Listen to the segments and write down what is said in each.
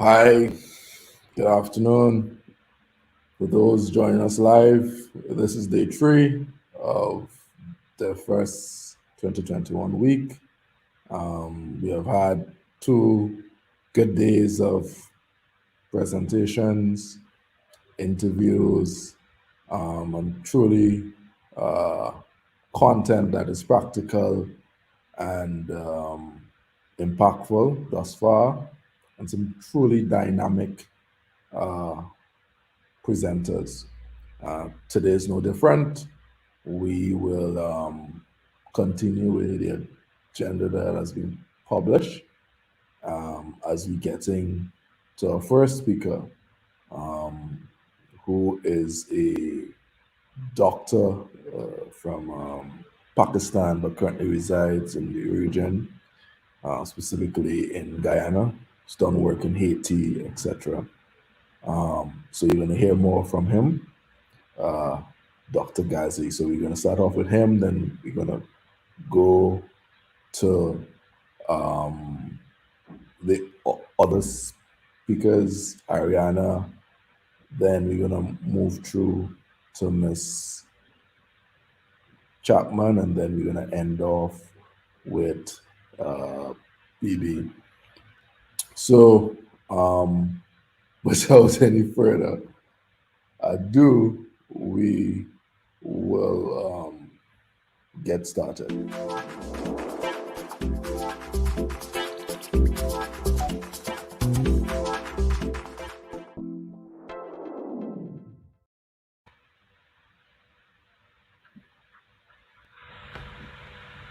Hi, good afternoon. For those joining us live, this is day three of the first 2021 week. We have had two good days of presentations, interviews, and truly uh, content that is practical and impactful thus far, and some truly dynamic uh, presenters. Today is no different. We will continue with the agenda that has been published as we getting to our first speaker, um, who is a doctor from Pakistan but currently resides in the region, specifically in Guyana. He's done work in Haiti, etc. So you're going to hear more from him, Dr. Ghazi. So we're going to start off with him, then we're going to go to the other speakers, Ariana. Then we're going to move through to Miss Chapman, and then we're going to end off with BB. So without any further ado, we will get started.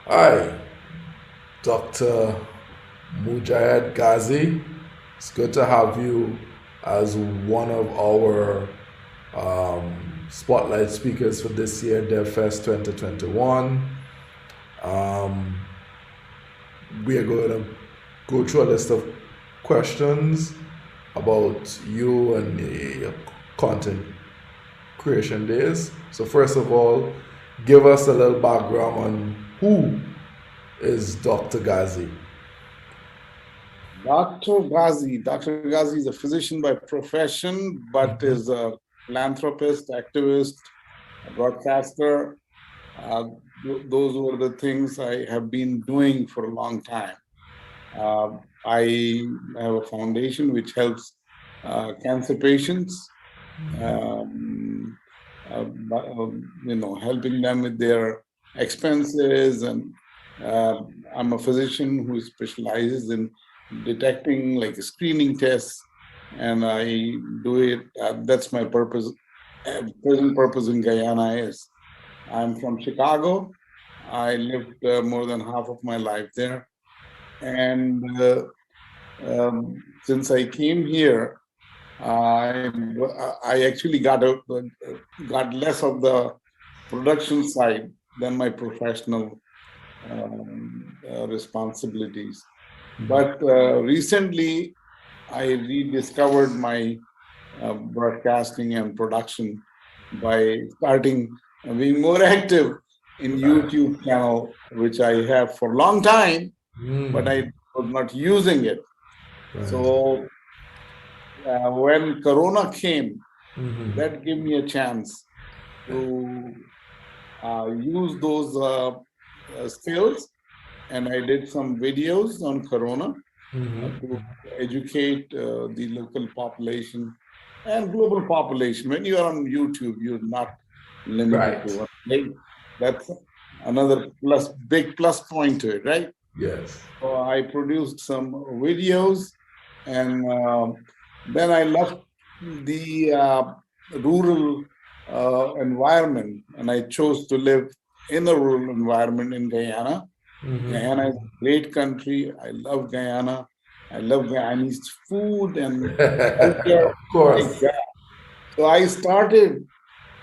Hi, Dr. Mujahid Ghazi. It's good to have you as one of our spotlight speakers for this year, DevFest 2021. We are going to go through a list of questions about you and your content creation days. So first of all, give us a little background on who is Dr. Ghazi. Dr. Ghazi is a physician by profession, but is a philanthropist, activist, a broadcaster. Those were the things I have been doing for a long time. I have a foundation which helps cancer patients, helping them with their expenses, and I'm a physician who specializes in detecting like screening tests, and I do it. That's my purpose. Present purpose in Guyana is I'm from Chicago. I lived more than half of my life there, and since I came here, I actually got less of the production side than my professional responsibilities. But recently, I rediscovered my broadcasting and production by starting being more active in YouTube channel, which I have for a long time, but I was not using it. So when Corona came, that gave me a chance to use those skills, and I did some videos on Corona to educate the local population and global population. When you are on YouTube, you're not limited to one thing. That's another big plus point to it, right? Yes. So I produced some videos, and then I left the rural environment, and I chose to live in a rural environment in Guyana. Guyana is a great country. I love Guyana. I love Guyanese food and culture. Of course. So I started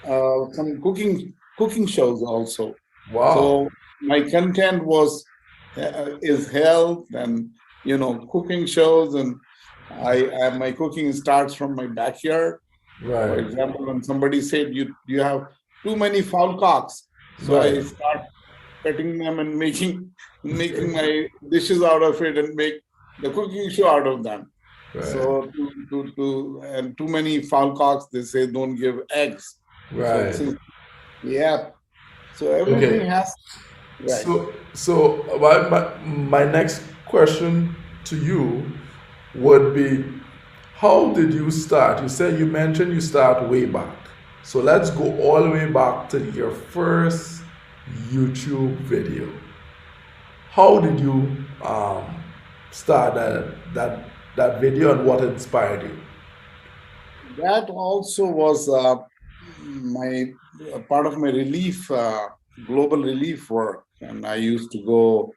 some cooking shows also. Wow. So my content is health and cooking shows, and my cooking starts from my backyard. Right. For example, when somebody said you have too many fowl cocks, so I start petting them and making my dishes out of it and make the cooking show out of them. Right. So and too many foul cocks, they say don't give eggs. So Right. since yeah, so everything Okay. has right. So my next question to you would be, how did you start? You mentioned you start way back. So let's go all the way back to your first YouTube video. How did you start that video, and what inspired you? That also was my part of my relief, global relief work, and I used to go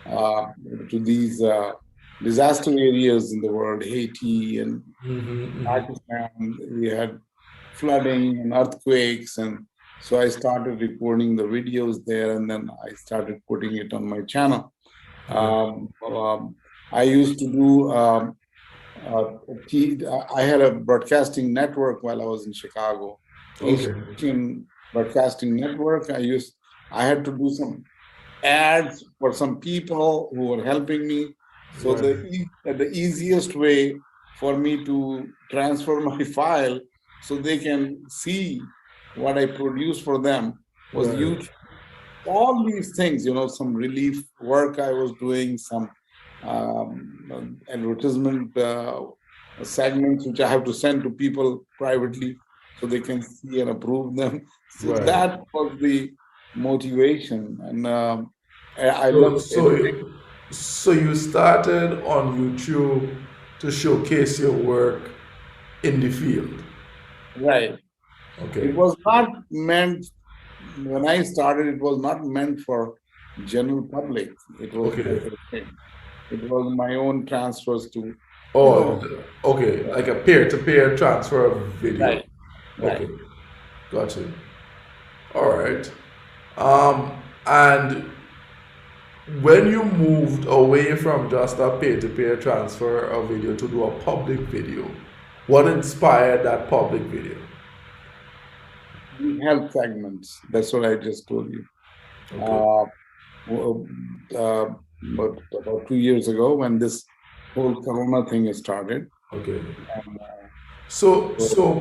uh, to these disaster areas in the world, Haiti and Pakistan. We had flooding and earthquakes, and so I started recording the videos there, and then I started putting it on my channel. Right. I used to do. I had a broadcasting network while I was in Chicago, Okay. Asian Broadcasting Network. I had to do some ads for some people who were helping me. So Right. the easiest way for me to transfer my file so they can see what I produce for them was Right. YouTube. All these things, some relief work I was doing, some advertisement segments which I have to send to people privately so they can see and approve them. So Right. that was the motivation, and I So love so editing. you, so you started on YouTube to showcase your work in the field. Right. Okay. It was not meant when I started. It was not meant for general public. It was Okay. like I said, it was my own transfers to, you Oh, know, okay. Like a peer-to-peer transfer of video. right, right. Okay. Got you. All right. And when you moved away from just a peer-to-peer transfer of video to do a public video, what inspired that public video? The health segments. That's what I just told you. Okay. Uh, but about 2 years ago, when this whole Corona thing started, Okay. and So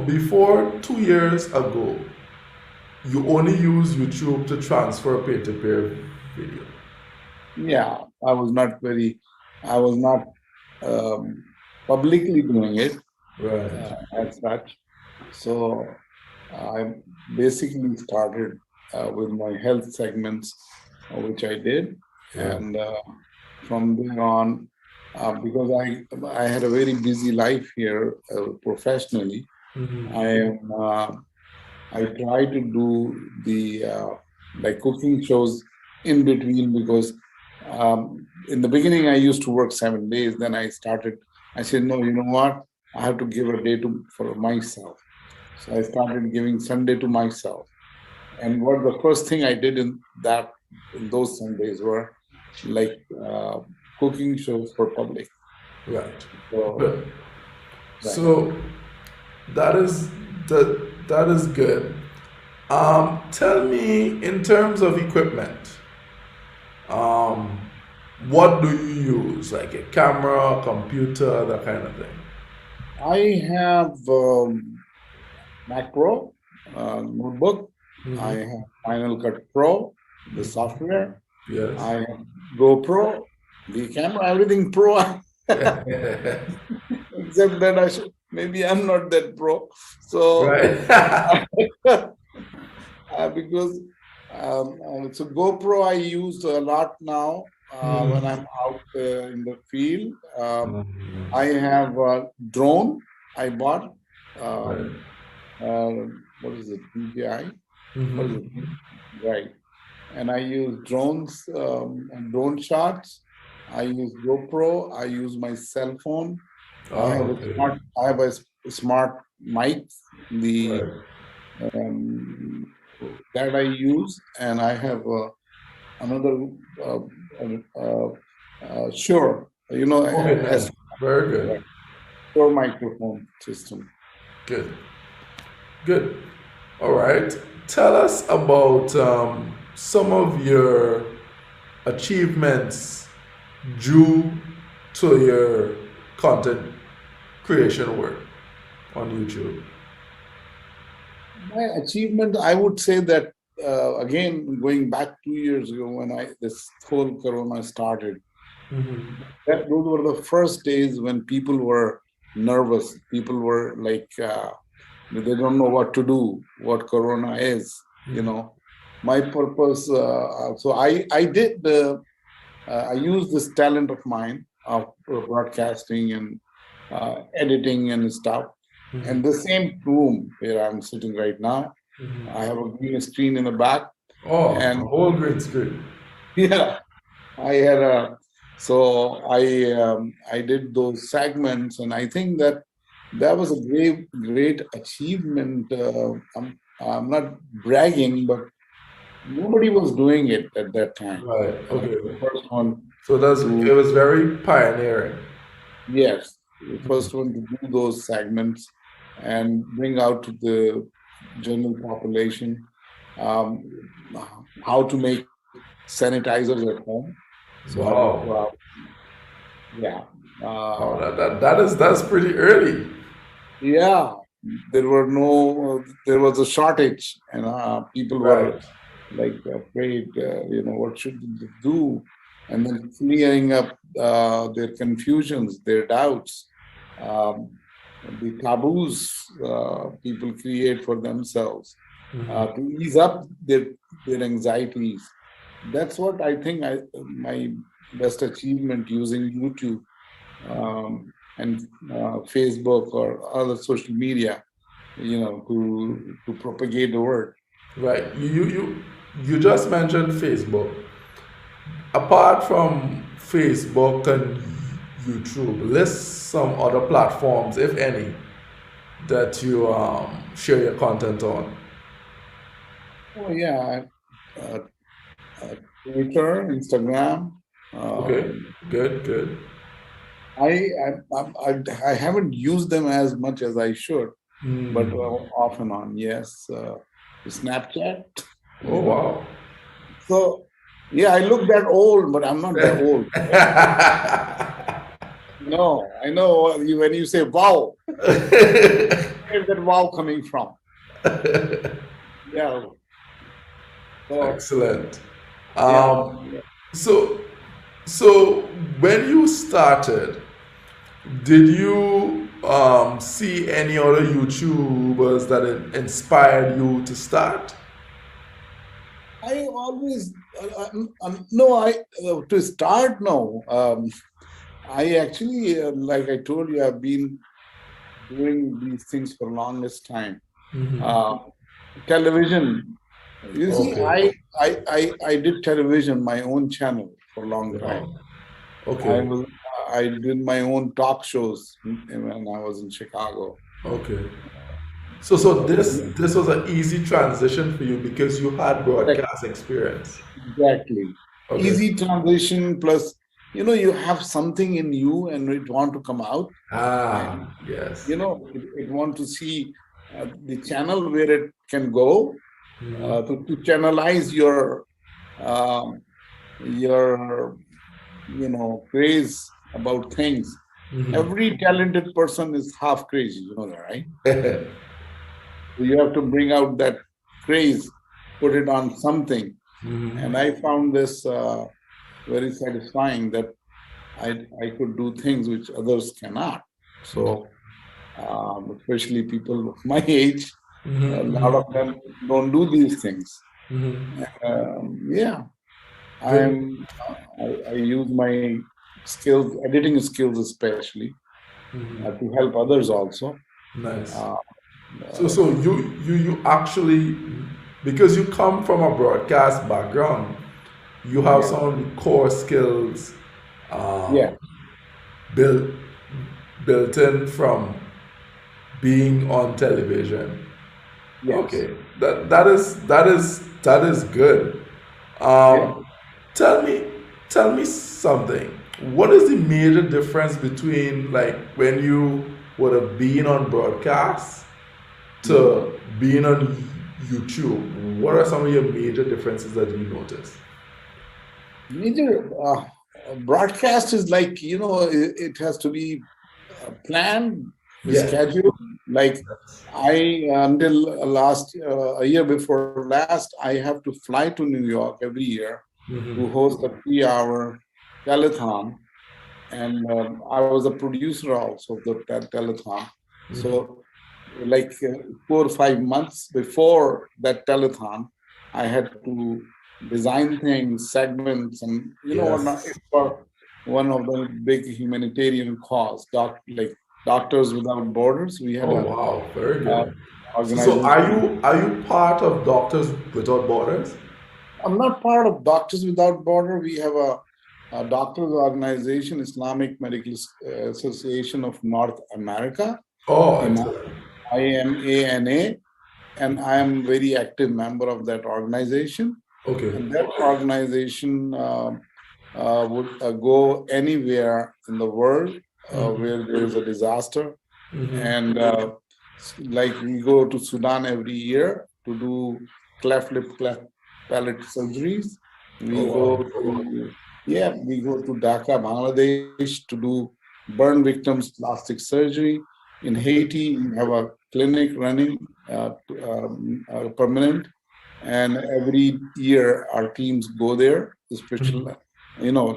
before 2 years ago, you only use YouTube to transfer peer-to-peer video. yeah, I was not um, publicly doing it Right. as such. So I basically started with my health segments, which I did, Right. and from there on, because I had a very busy life here professionally, I am I try to do the like cooking shows in between because in the beginning I used to work 7 days. Then I said, no, you know what? I have to give a day for myself. So I started giving Sunday to myself. And what the first thing I did in those Sundays were like cooking shows for public. Right. So Good. right. So that is that is good. Tell me, in terms of equipment, um, what do you use? Like a camera, computer, that kind of thing. I have Mac Pro notebook. I Hmm. have Final Cut Pro, the software. Yes. I have GoPro, the camera, everything pro. Except that maybe I'm not that pro. So Right. because so GoPro I use a lot now when I'm out in the field. I have a drone I bought. Right. Um, what is it? DJI? What is it? Hmm. Right. And I use drones and drone shots. I use GoPro. I use my cell phone. Ah, okay. I have a smart mic. The Right. um, that I use, and I have another uh, Shure, Okay, S nice. Very good. right, Shure microphone system. Good. Good. All right. Tell us about some of your achievements due to your content creation work on YouTube? My achievement, I would say that again, going back 2 years ago when this whole Corona started, Mm-hmm. those were the first days when people were nervous. People were like, they don't know what to do, what Corona is. You Mm-hmm. know, my purpose. So I used this talent of mine of broadcasting and editing and stuff. And the Mm-hmm. same room where I'm sitting right now, I Mm-hmm. have a green screen in the back, Oh, a and whole green screen. yeah, I had a. So I did those segments, and I think that that was a great achievement. I'm not bragging, but nobody was doing it at that time. Right. And I was Okay. the first one So that's to, it was very pioneering. yes, the first one to do those segments and bring out to the general population um, how to make sanitizers at home. So I was, Wow. yeah, Wow. uh, That's pretty early. yeah. There was a shortage, and people were Right. like afraid, what should they do? And then clearing up their confusions, their doubts, um, the taboos people create for themselves to Mm-hmm. ease up their anxieties. That's what I think my best achievement using YouTube and Facebook or other social media, to propagate the word. Right. You just mentioned Facebook. Apart from Facebook and YouTube, list some other platforms, if any, that you share your content on. Oh yeah, uh, uh, Twitter, Instagram. Okay. Um, Good. Good. I haven't used them as much as I should, but Hmm. off and on, yes. Snapchat, Oh you know. wow. So yeah, I look that old, but I'm not that old. No, I know when you say wow, where's that wow coming from? Yeah. So Excellent. yeah, Um, so so when you started, did you see any other YouTubers that inspired you to start? I always no. I To start no. I actually, like I told you, I've been doing these things for longest time. Hmm. Uh, Television. You see, Okay. I did television, my own channel for a long time. Wow. I Okay. was I did my own talk shows when I was in Chicago. Okay. So So this was an easy transition for you because you had broadcast experience. exactly. Okay. Easy transition plus, you have something in you and it want to come out. And, Ah, yes. it want to see the channel where it can go Hmm. to channelize um, your, craze about things. Hmm. Every talented person is half crazy, you know that, right? So you have to bring out that craze, put it on something. And Hmm. I found this very satisfying that I could do things which others cannot. So, especially people of my age, a lot of Hmm. them don't do these things. Hmm. Yeah, Good. I use my skills, editing skills especially, to Hmm. help others also. Nice. Uh, So you actually, because you come from a broadcast background, you have yeah, some of the core skills yeah, um, built built in from being on television. yes, Okay, that is good. yeah. Um, tell me tell me something. What is the major difference between like when you would have been on broadcast Mhm. to being on YouTube? What are some of your major differences that you notice? Major broadcast is like, it has to be planned. Yes. schedule. Like I, until last a year before last, I have to fly to New York every year to Mm-hmm. host a 3 hour telethon, and I was a producer also of the telethon. Mm-hmm. So, like 4 or 5 months before that telethon, I had to design things, segments, and whatnot. It's Yes. for one of the big humanitarian cause, like Doctors Without Borders. We had Oh a wow, very uh, good. So organization. are you part of Doctors Without Borders? I'm not part of Doctors Without Border. We have a doctors organization, Islamic Medical Association of North America, Oh, in excellent. IMANA, and I am very active member of that organization. Okay. And that organization would go anywhere in the world where there is a disaster, and like we go to Sudan every year to do cleft lip, cleft palate surgeries. Oh We wow. go to yeah, we go to Dhaka, Bangladesh to do burn victims plastic surgery. In Haiti, we have a clinic running permanent, and every year our teams go there, the special,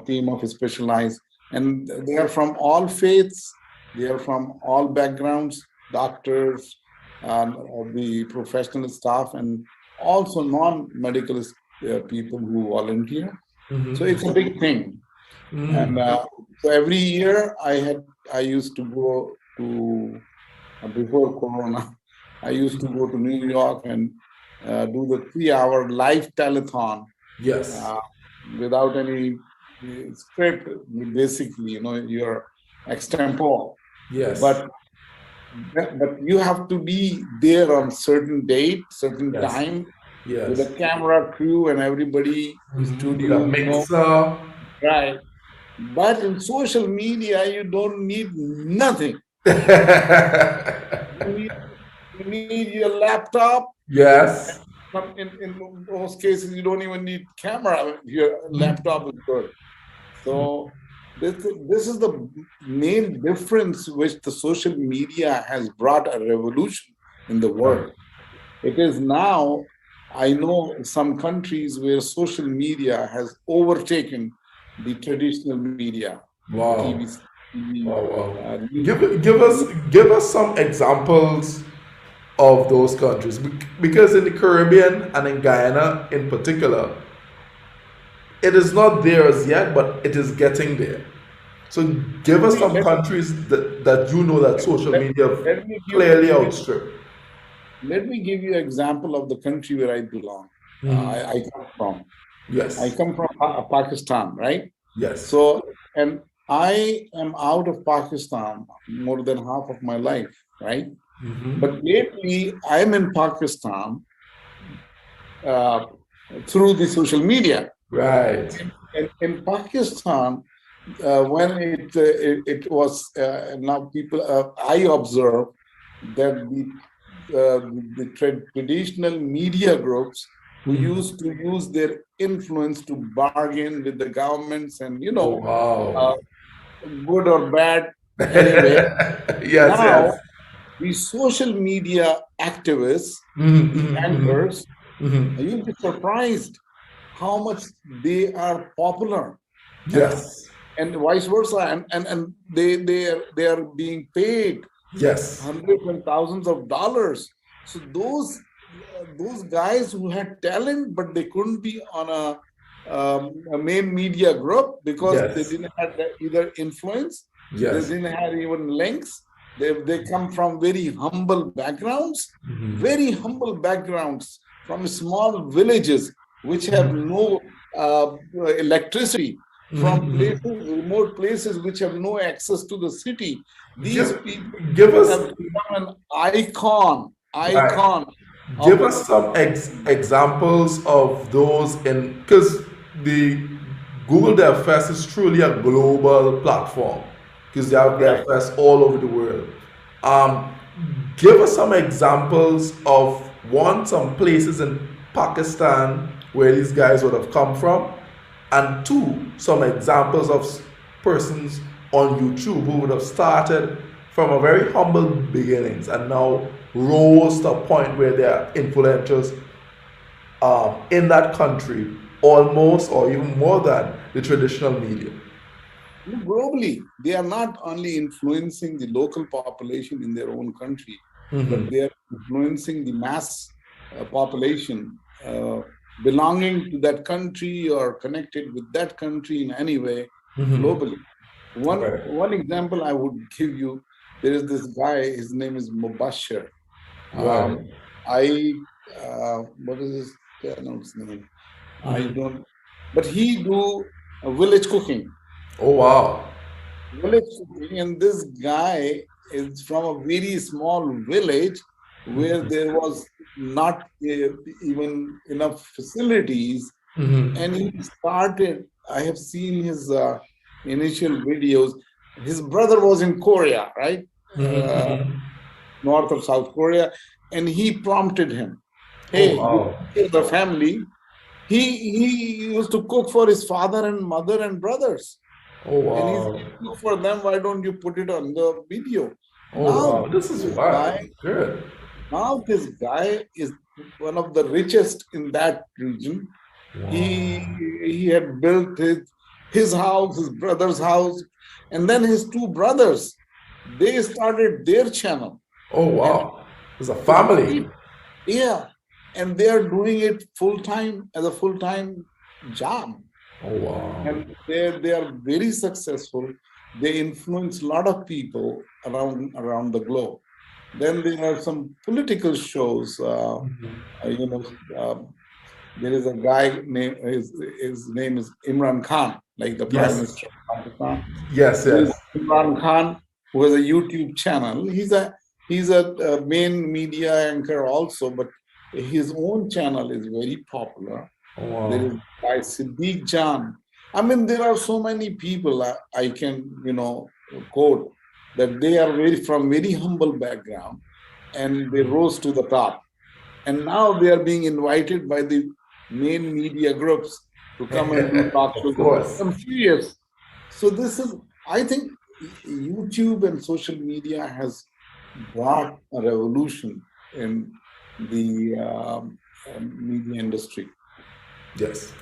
team of specialized, and they are from all faiths, they are from all backgrounds, doctors, the professional staff, and also non-medical people who volunteer. So it's a big thing. And so every year I used to go to before Corona, I used to go to New York and do the 3 hour live telethon Yes. uh, without any script. Basically, you're extempore, Yes. but you have to be there on certain date, certain Yes. time, with Yes. a camera crew and everybody, Need a studio, mixer. right? But in social media, you don't need nothing. You need, you need your laptop. Yes. In most cases, you don't even need camera. Your laptop is good. So this is the main difference which the social media has brought a revolution in the Right. world. It is now, I know some countries where social media has overtaken the traditional media, the Wow. TV, Wow. Wow. news, Give us some examples of those countries because in the Caribbean and in Guyana in particular, it is not there as yet, but it is getting there. So give let us me some let, countries that you know that social let, media have let me give clearly let, outstripped. let me give you an example of the country where I belong. I come from. I Yes. come from Pakistan, right? Yes. So, and I am out of Pakistan more than half of my life, right? But lately, I'm in Pakistan uh, through the social media. Right. In Pakistan, when it was now people, I observe that the traditional media groups who used to use their influence to bargain with the governments and Oh uh, wow. good or bad anyway. Yes. Now Yes. these social media activists, the anchors, you'll be surprised how much they are popular, and Yes. and vice versa, and they are being paid Yes. hundreds and thousands of dollars. So those guys who had talent, but they couldn't be on a main media group because they Yes. didn't have either influence, they Yes. didn't have even links. They come from very humble backgrounds from small villages which have no electricity, from places, remote places which have no access to the city. These Give people give us have become an icon, right. icon Give of us some examples of those in because the Google DevFest is truly a global platform because they have right. DevFest all over the world. Um, give us some examples of some places in Pakistan where these guys would have come from, and two, some examples of persons on YouTube who would have started from a very humble beginnings and now rose to a point where they are influencers in that country, almost or even more than the traditional media. Globally, they are not only influencing the local population in their own country, but Mm-hmm. they are influencing the mass population belonging to that country or connected with that country in any way Mm-hmm. globally. One Right. example I would give you, there is this guy, his name is Mubashir. Right. Um, I what is his channel's name? I Mm-hmm. don't, but he do village cooking. Oh wow. Village cooking, and this guy is from a very small village where there was not even enough facilities, and Mm-hmm. he started. I have seen his initial videos. His brother was in Korea, right? Uh, Mm-hmm. North or South Korea, and he prompted him, Oh "Hey, you wow. take the family." He used to cook for his father and mother and brothers, Oh and he wow. said, "Cook for them. Why don't you put it on the video?" Oh Now wow. This is this wild. guy, Good. now this guy is one of the richest in that region. He Wow. he had built his house, his brother's house, and then his two brothers, they started their channel, Oh and wow. It's a with family. yeah, and they are doing it full time as a full time job, Oh wow. and they are very successful. They influence a lot of people around the globe. Then there are some political shows. You know, there is a guy named his name is Imran Khan, like the Prime Yes. Minister of Pakistan. Yes. There is Yes. Imran Khan, who has a YouTube channel. He's a main media anchor also, but his own channel is very popular. Oh There wow. is by Siddiq Jan. I mean, there are so many people I can, quote that they are from very humble background and they rose to the top. And now they are being invited by the main media groups to come and do talk Of shows. course. I'm serious. So this is, I think, YouTube and social media has brought a revolution in the media industry. Yes.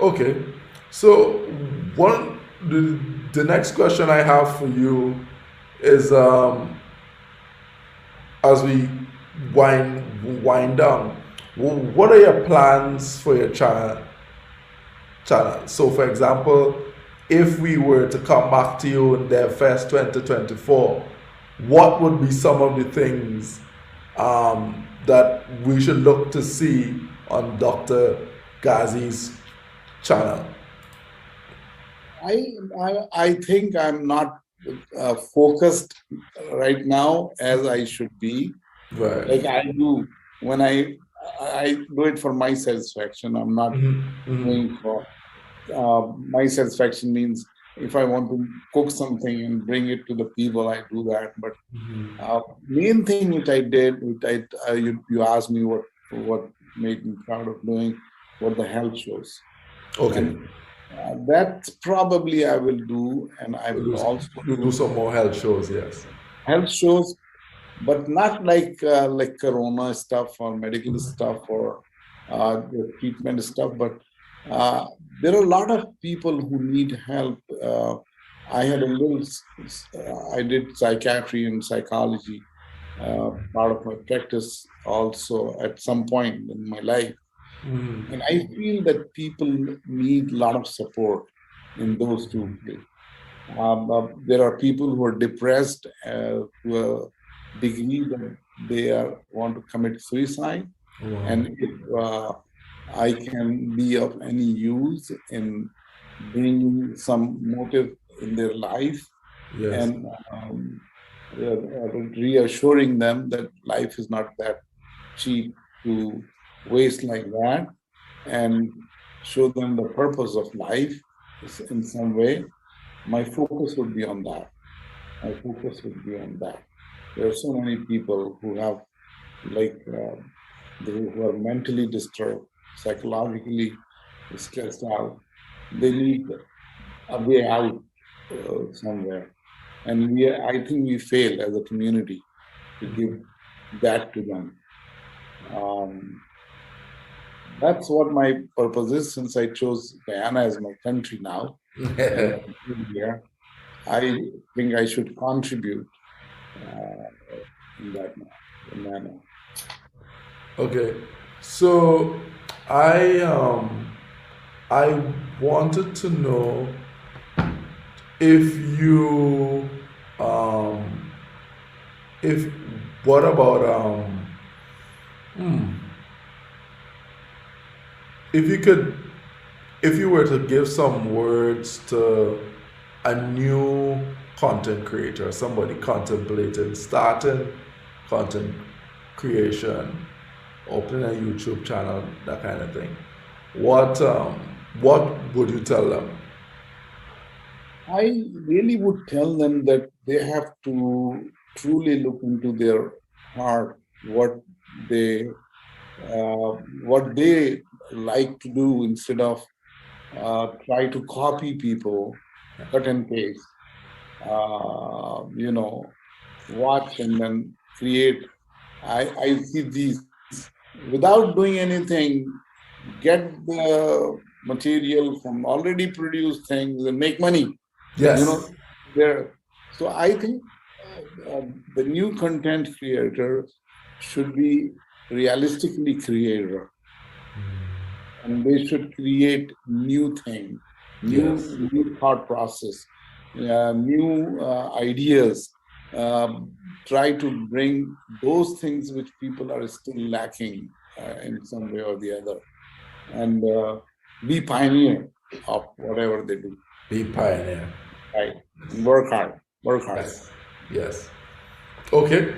Okay. So one the next question I have for you is as we wind down, what are your plans for your channel? So for example, if we were to come back to you in DevFest 2024, what would be some of the things that we should look to see on Dr. Ghazi's channel? I I think I'm not focused right now as I should be. Right. Like I do when I do it for my satisfaction. I'm not doing for my satisfaction means if I want to cook something and bring it to the people, I do that. But main thing which I did, which you asked me what made me proud of doing, were the health shows, Okay. and that probably I will do, and I We'll will do, also we'll do do some more health shows, yes. health shows, but not like corona stuff or medical stuff or the treatment stuff, but uh, there are a lot of people who need help. I had a little I did psychiatry and psychology, part of my practice also at some point in my life, and I feel that people need a lot of support in those two places. There are people who are depressed to a degree that they want to commit suicide. Wow. And if I can be of any use in bringing some motive in their life Yes. and reassuring them that life is not that cheap to waste like that, and show them the purpose of life in some way, my focus would be on that. My focus would be on that. There are so many people who have, like, who are mentally disturbed, psychologically stressed out. They need a way out somewhere. and I think we fail as a community to give that to them. Um, that's what my purpose is. Since I chose Guyana as my country now, and here, I think I should contribute uh, in that manner. Okay, so I I wanted to know if you um if what about hmm, if you could if you were to give some words to a new content creator, somebody contemplating starting content creation, opening a YouTube channel, that kind of thing, what would you tell them? I really would tell them that they have to truly look into their heart, they what they like to do instead of try to copy people, cut and paste. You know, watch and then create. I see these without doing anything, get the material from already produced things and make money. You Yes. know, there. So I think the new content creator should be realistically creator, and they should create new thing, Yes. new thought process, new ideas. Try to bring those things which people are still lacking in some way or the other, and be pioneer of whatever they do. Be pioneer. Right, and work hard. Work hard. Yes. Yes. Okay.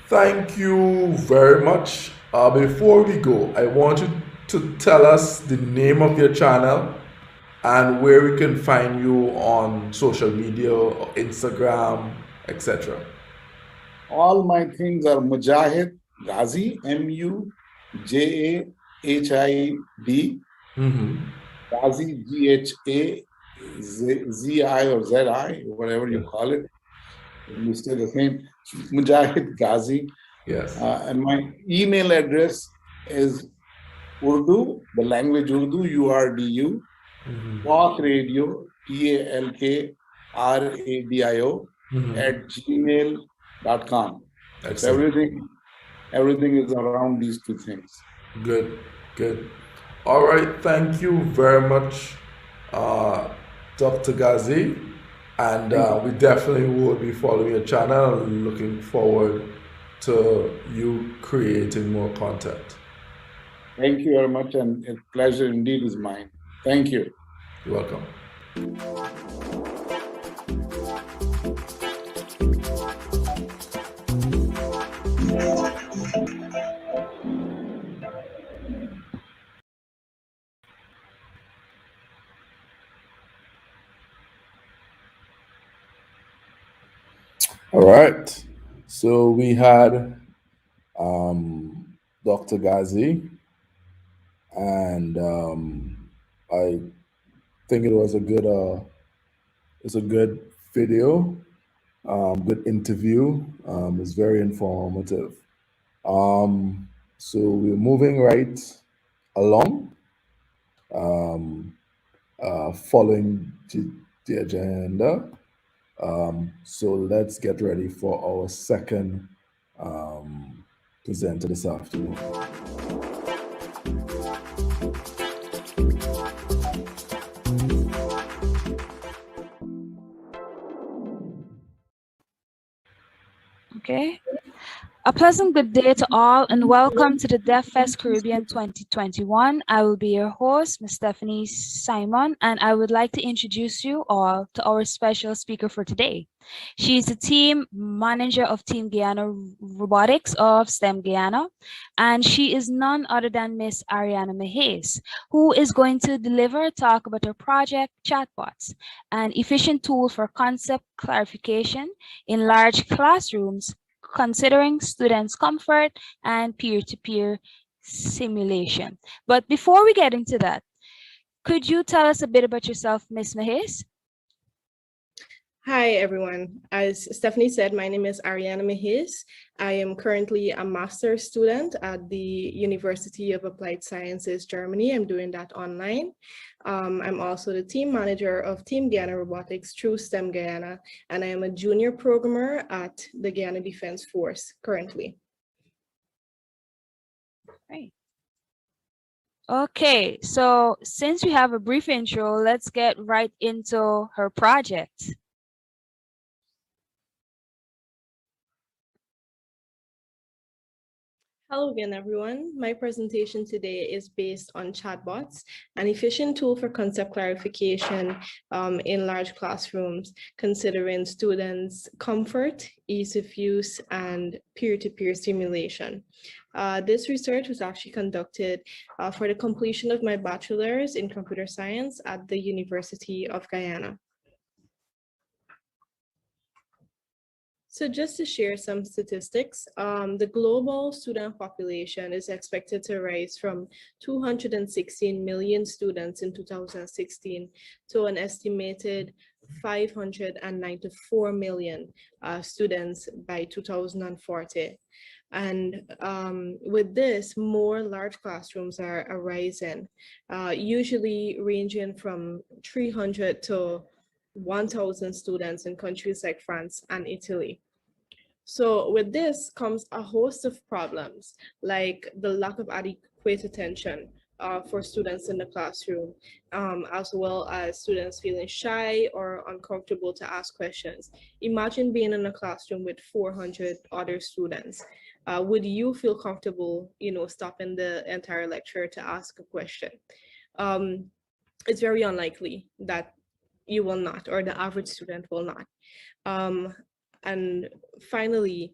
Thank you very much. Before we go, I want you to tell us the name of your channel and where we can find you on social media, Instagram, etc. All my things are Mujahid Ghazi, Mujahid, Mm-hmm. Ghazi, Ghazi or Zi, whatever you Yeah. call it. We stay the same. Mujahid Ghazi. Yes. And my email address is Urdu, the language Urdu, URDU, Talk Radio, TALKRADIO, Mm-hmm. at gmail.com. So Excellent. everything is around these two things. Good. Good. All right. Thank you very much, uh, Dr. Ghazi. And Thank you. we definitely will be following your channel and looking forward to you creating more content. Thank you very much, and a pleasure indeed is mine. Thank you. You're welcome. All right. So we had Dr. Ghazi, and I think it's a good video, good interview. It's very informative. So we're moving right along, following the agenda. So let's get ready for our second presenter this afternoon. Okay. A pleasant good day to all and welcome to the DevFest Caribbean 2021. I will be your host, Ms. Stephanie Simon, and I would like to introduce you all to our special speaker for today. She is the team manager of Team Guyana Robotics of STEM Guyana, and she is none other than Miss Ariana Mehes, who is going to deliver a talk about her project, Chatbots, an efficient tool for concept clarification in large classrooms considering students' comfort and peer-to-peer simulation. But before we get into that, could you tell us a bit about yourself, Ms. Mahes? Hi, everyone. As Stephanie said, my name is Ariana Mejis. I am currently a master's student at the University of Applied Sciences, Germany. I'm doing that online. I'm also the team manager of Team Guyana Robotics through STEM Guyana, and I am a junior programmer at the Guyana Defense Force currently. Great. Okay, so since we have a brief intro, let's get right into her project. Hello again, everyone. My presentation today is based on chatbots, an efficient tool for concept clarification in large classrooms, considering students' comfort, ease of use, and peer-to-peer stimulation. This research was actually conducted for the completion of my bachelor's in computer science at the University of Guyana. So just to share some statistics, the global student population is expected to rise from 216 million students in 2016 to an estimated 594 million students by 2040. And with this, more large classrooms are arising, usually ranging from 300 to 1,000 students in countries like France and Italy. So with this comes a host of problems, like the lack of adequate attention for students in the classroom, as well as students feeling shy or uncomfortable to ask questions. Imagine being in a classroom with 400 other students. Would you feel comfortable, stopping the entire lecture to ask a question? It's very unlikely that you will not, or the average student will not. Um, and finally,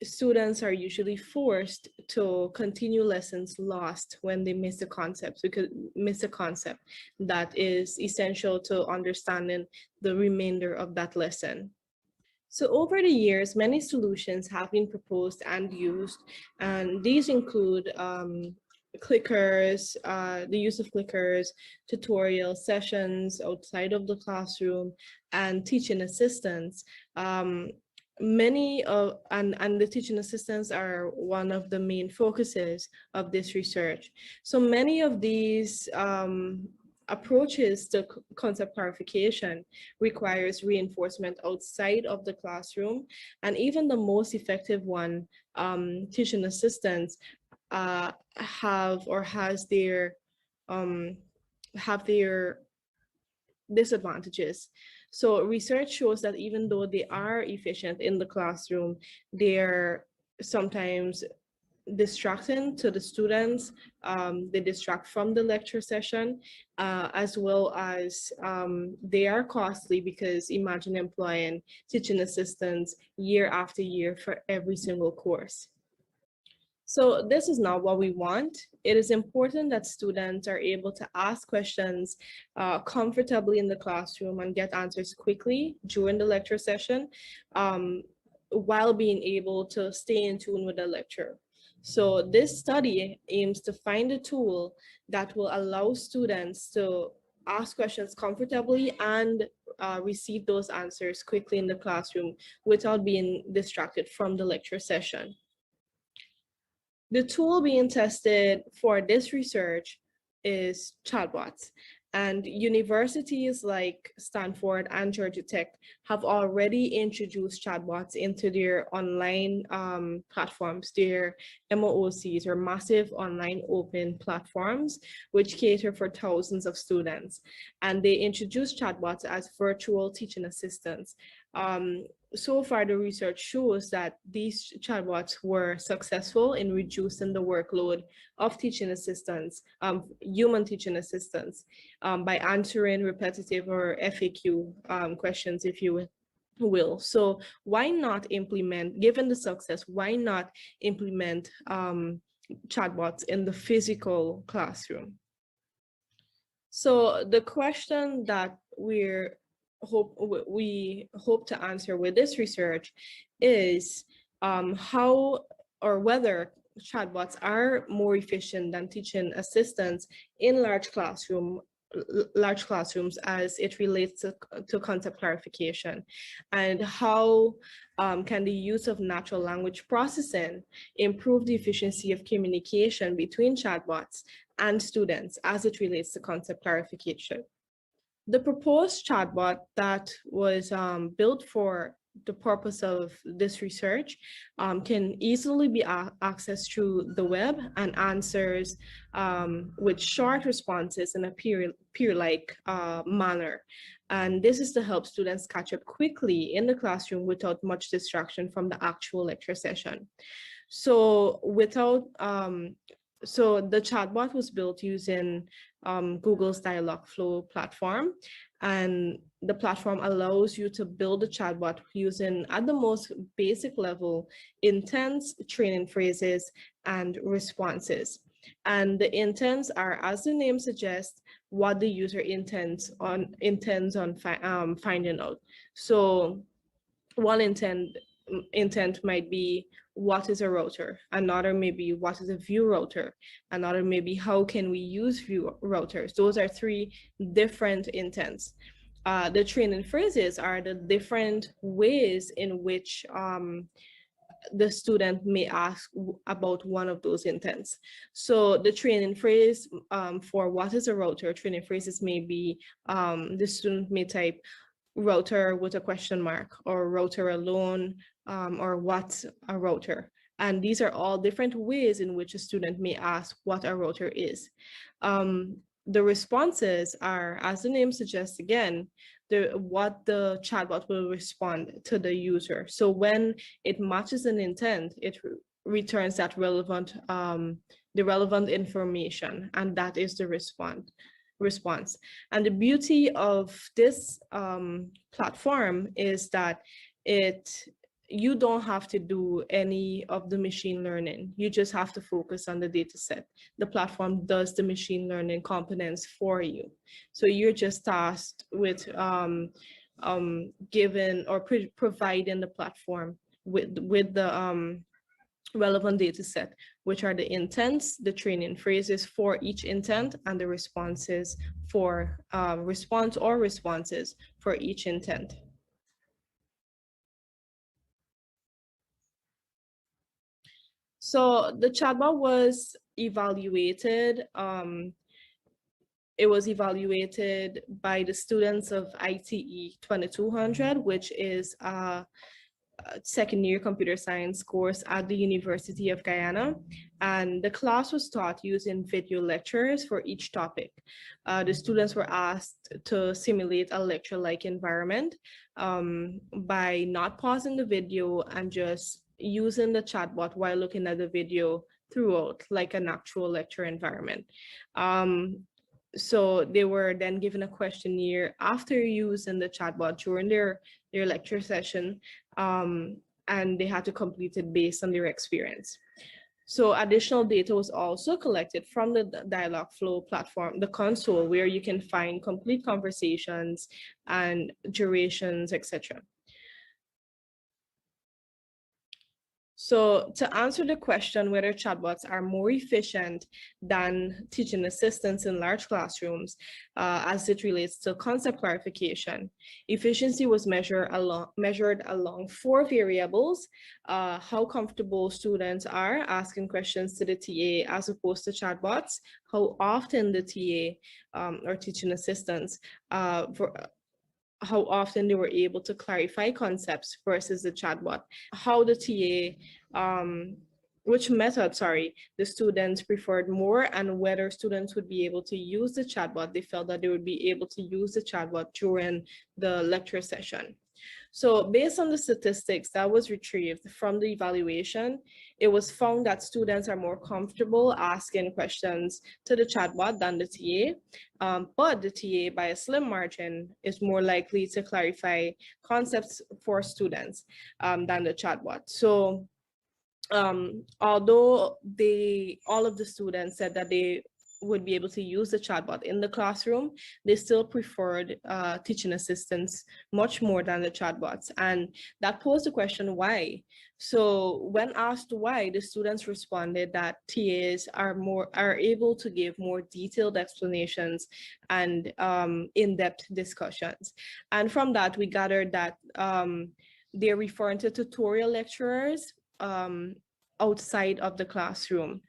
students are usually forced to continue lessons lost when they miss the concepts, because miss a concept that is essential to understanding the remainder of that lesson. So over the years, many solutions have been proposed and used, and these include clickers, the use of clickers, tutorial sessions outside of the classroom, and teaching assistants. Many of and the teaching assistants are one of the main focuses of this research. So many of these approaches to concept clarification requires reinforcement outside of the classroom, and even the most effective one, teaching assistants, have or has their have their disadvantages. So research shows that even though they are efficient in the classroom, they're sometimes distracting to the students. They distract from the lecture session, as well as they are costly, because imagine employing teaching assistants year after year for every single course. So this is not what we want. It is important that students are able to ask questions comfortably in the classroom and get answers quickly during the lecture session, while being able to stay in tune with the lecture. So this study aims to find a tool that will allow students to ask questions comfortably and receive those answers quickly in the classroom without being distracted from the lecture session. The tool being tested for this research is chatbots, and universities like Stanford and Georgia Tech have already introduced chatbots into their online platforms, their MOOCs, or massive online open platforms, which cater for thousands of students. And they introduced chatbots as virtual teaching assistants. So far, the research shows that these chatbots were successful in reducing the workload of teaching assistants, human teaching assistants, by answering repetitive or FAQ questions, if you will. So why not implement, given the success, why not implement chatbots in the physical classroom? So the question that we hope to answer with this research is how or whether chatbots are more efficient than teaching assistants in large classroom large classrooms as it relates to concept clarification, and how can the use of natural language processing improve the efficiency of communication between chatbots and students as it relates to concept clarification. The proposed chatbot that was built for the purpose of this research can easily be accessed through the web and answers with short responses in a peer-like manner. And this is to help students catch up quickly in the classroom without much distraction from the actual lecture session. So so the chatbot was built using Google's Dialogflow platform, and the platform allows you to build a chatbot using, at the most basic level, intents, training phrases, and responses. And the intents are, as the name suggests, what the user intends on finding out. So one intent might be, what is a router? Another may be, what is a view router? Another may be, how can we use view routers? Those are three different intents. The training phrases are the different ways in which the student may ask about one of those intents. So the training phrase for what is a router, training phrases may be, the student may type router with a question mark, or router alone, or what's a router. And these are all different ways in which a student may ask what a router is. The responses are, as the name suggests again, what the chatbot will respond to the user. So when it matches an intent, it returns that relevant, the relevant information, and that is the response. And the beauty of this platform is that you don't have to do any of the machine learning. You just have to focus on the data set. The platform does the machine learning components for you. So you're just tasked with giving or providing the platform with the relevant data set, which are the intents, the training phrases for each intent, and the responses for responses for each intent. So the chatbot was evaluated. It was evaluated by the students of ITE 2200, which is a second-year computer science course at the University of Guyana. And the class was taught using video lectures for each topic. The students were asked to simulate a lecture-like environment by not pausing the video and just using the chatbot while looking at the video throughout, like an actual lecture environment. So they were then given a questionnaire after using the chatbot during their lecture session, and they had to complete it based on their experience. So additional data was also collected from the Dialogflow platform, the console, where you can find complete conversations and durations, etc. So to answer the question whether chatbots are more efficient than teaching assistants in large classrooms as it relates to concept clarification, efficiency was measured along 4 variables: how comfortable students are asking questions to the TA as opposed to chatbots, how often the TA or teaching assistants how often they were able to clarify concepts versus the chatbot, how the TA, which method, the students preferred more, and whether students would be able to use the chatbot. They felt that they would be able to use the chatbot during the lecture session. So based on the statistics that was retrieved from the evaluation, it was found that students are more comfortable asking questions to the chatbot than the TA, but the TA, by a slim margin, is more likely to clarify concepts for students than the chatbot. So although all of the students said that they would be able to use the chatbot in the classroom, they still preferred teaching assistants much more than the chatbots. And that posed the question, why? So when asked why, the students responded that TAs are able to give more detailed explanations and in-depth discussions. And from that, we gathered that they're referring to tutorial lecturers outside of the classroom,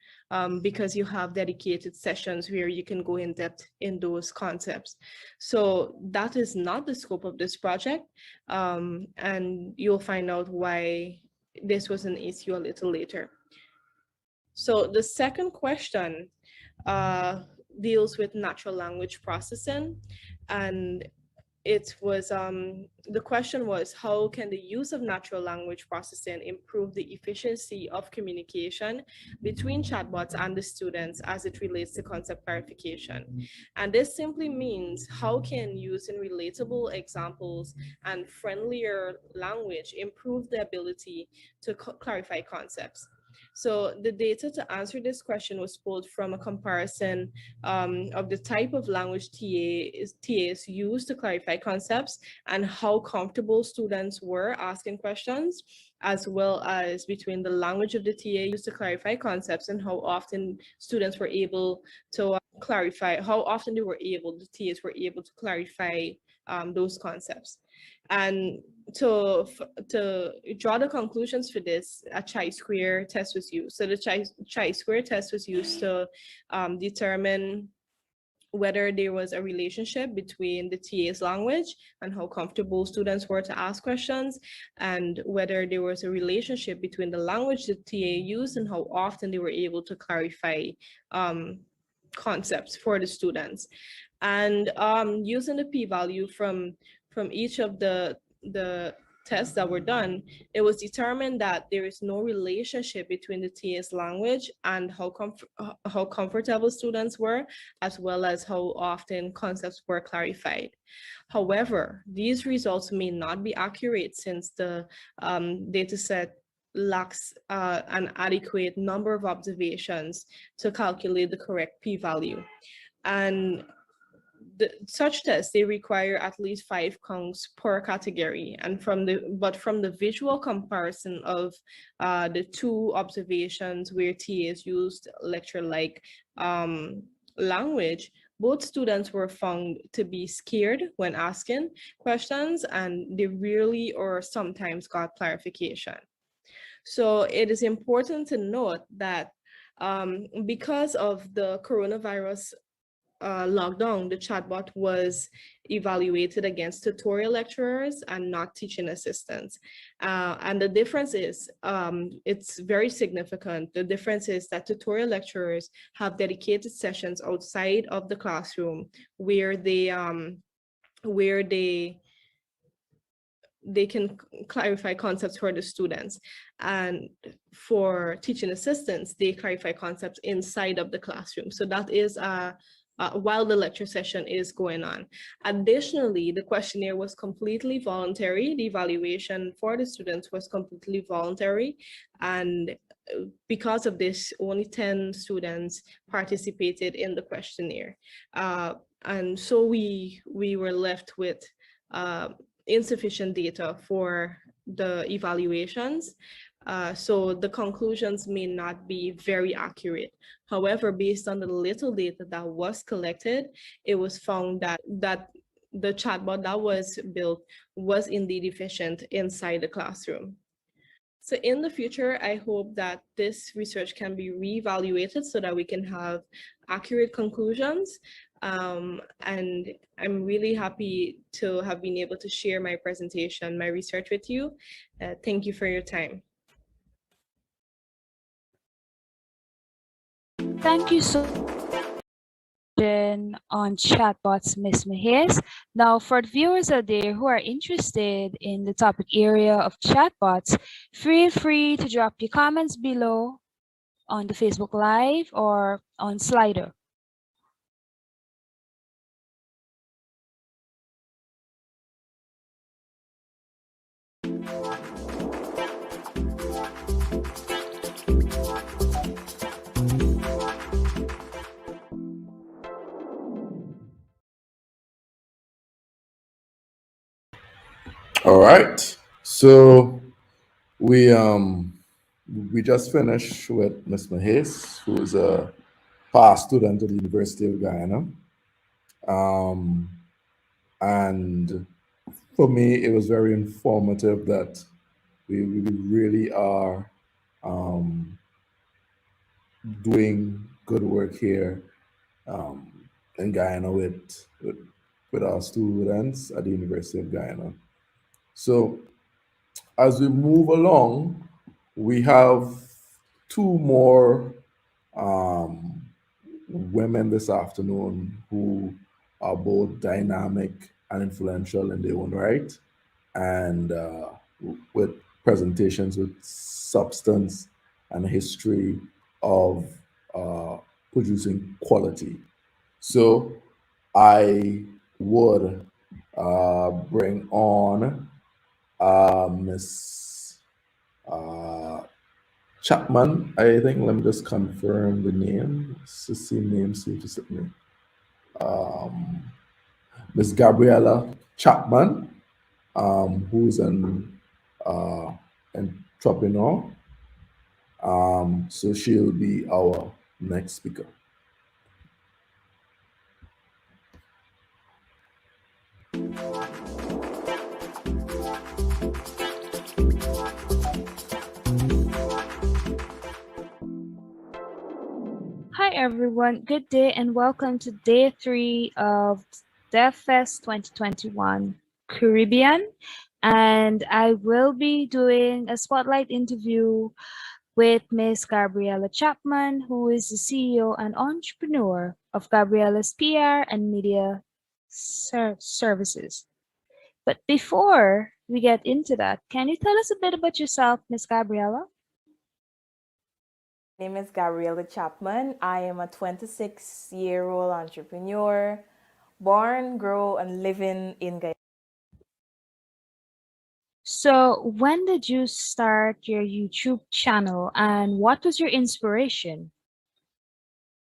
because you have dedicated sessions where you can go in depth in those concepts. So that is not the scope of this project, and you'll find out why this was an issue a little later. So the second question deals with natural language processing, and it was the question was, how can the use of natural language processing improve the efficiency of communication between chatbots and the students as it relates to concept clarification? And this simply means, how can using relatable examples and friendlier language improve the ability to clarify concepts? So the data to answer this question was pulled from a comparison of the type of language TAs use to clarify concepts and how comfortable students were asking questions, as well as between the language of the TA used to clarify concepts and how often students were able to clarify, how often the TAs were able to clarify those concepts. And to draw the conclusions for this, a chi-square test was used. So the chi-square test was used to determine whether there was a relationship between the TA's language and how comfortable students were to ask questions, and whether there was a relationship between the language the TA used and how often they were able to clarify concepts for the students. And using the p-value from each of the tests that were done, it was determined that there is no relationship between the TA's language and how comfortable students were, as well as how often concepts were clarified. However, these results may not be accurate, since the data set lacks an adequate number of observations to calculate the correct p-value. And such tests, they require at least 5 counts per category. And from the visual comparison of the 2 observations where TAs used lecture-like language, both students were found to be scared when asking questions, and they rarely or sometimes got clarification. So it is important to note that because of the coronavirus lockdown, the chatbot was evaluated against tutorial lecturers and not teaching assistants. And the difference is, it's very significant. The difference is that tutorial lecturers have dedicated sessions outside of the classroom where they can clarify concepts for the students. And for teaching assistants, they clarify concepts inside of the classroom. So that is while the lecture session is going on. Additionally, the questionnaire was completely voluntary. The evaluation for the students was completely voluntary. And because of this, only 10 students participated in the questionnaire. And so we were left with insufficient data for the evaluations. So the conclusions may not be very accurate. However, based on the little data that was collected, it was found that the chatbot that was built was indeed efficient inside the classroom. So in the future, I hope that this research can be reevaluated so that we can have accurate conclusions. And I'm really happy to have been able to share my presentation, my research with you. Thank you for your time. Thank you so much on chatbots, Ms. Mahes. Now, for the viewers out there who are interested in the topic area of chatbots, feel free to drop your comments below on the Facebook Live or on Slido. All right. So we um we just finished with Miss Mahes, who is a past student at the University of Guyana. Um, and for me, it was very informative that we really are um, doing good work here in Guyana with our students at the University of Guyana. So as we move along, we have two more um, women this afternoon who are both dynamic and influential in their own right, and with presentations with substance and history of uh, producing quality. So I would bring on Miss uh, Chapman. I think, let me just confirm the name. It's the same name, seems to sit me. Um, Miss Gabriella Chapman, who's an uh, entrepreneur. So she'll be our next speaker. Hi everyone, good day and welcome to day 3 of DevFest 2021 Caribbean. And I will be doing a spotlight interview with Miss Gabriella Chapman, who is the CEO and entrepreneur of Gabriella's PR and Media Services. But before we get into that, can you tell us a bit about yourself, Miss Gabriella? My name is Gabriella Chapman. I am a 26-year-old entrepreneur, born, grow, and living in Guyana. So, when did you start your YouTube channel and what was your inspiration?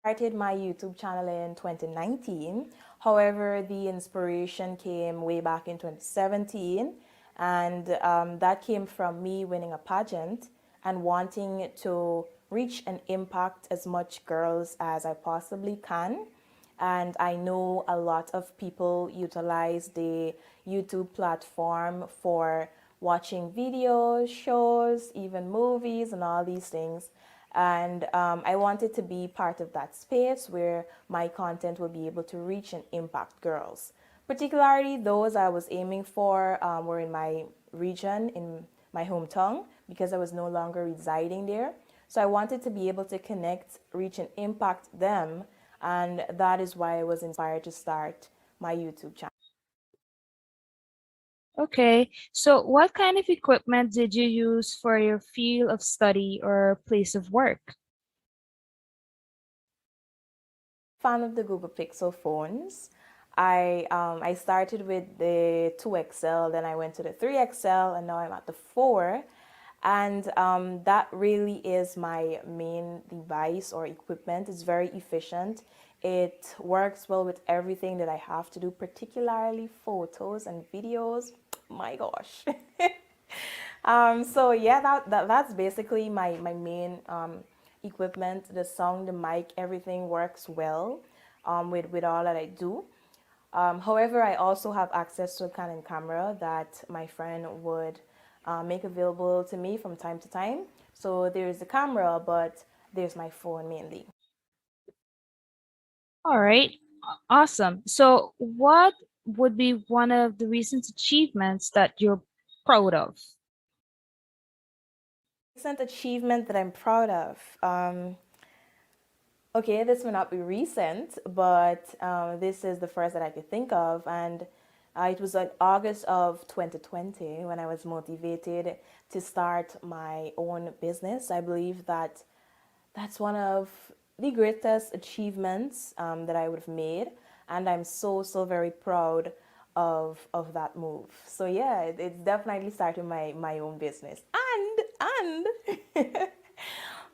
Started my YouTube channel in 2019. However, the inspiration came way back in 2017, and that came from me winning a pageant and wanting to reach and impact as much girls as I possibly can. And I know a lot of people utilize the YouTube platform for watching videos, shows, even movies, and all these things. And I wanted to be part of that space where my content will be able to reach and impact girls. Particularly those I was aiming for were in my region, in my hometown, because I was no longer residing there. So I wanted to be able to connect, reach, and impact them. And that is why I was inspired to start my YouTube channel. Okay, so what kind of equipment did you use for your field of study or place of work? Fan of the Google Pixel phones. I started with the 2XL, then I went to the 3XL, and now I'm at the 4. And that really is my main device or equipment. It's very efficient. It works well with everything that I have to do, particularly photos and videos. My gosh. So yeah, that's basically my main equipment. The sound, the mic, everything works well with all that I do. However, I also have access to a Canon camera that my friend would make available to me from time to time. So there's the camera, but there's my phone mainly. All right, awesome. So, what would be one of the recent achievements that you're proud of? Recent achievement that I'm proud of. Okay, this may not be recent, but this is the first that I could think of. And it was like August of 2020 when I was motivated to start my own business. I believe that that's one of the greatest achievements that I would have made. And I'm so very proud of that move. So yeah, it's definitely starting my own business. And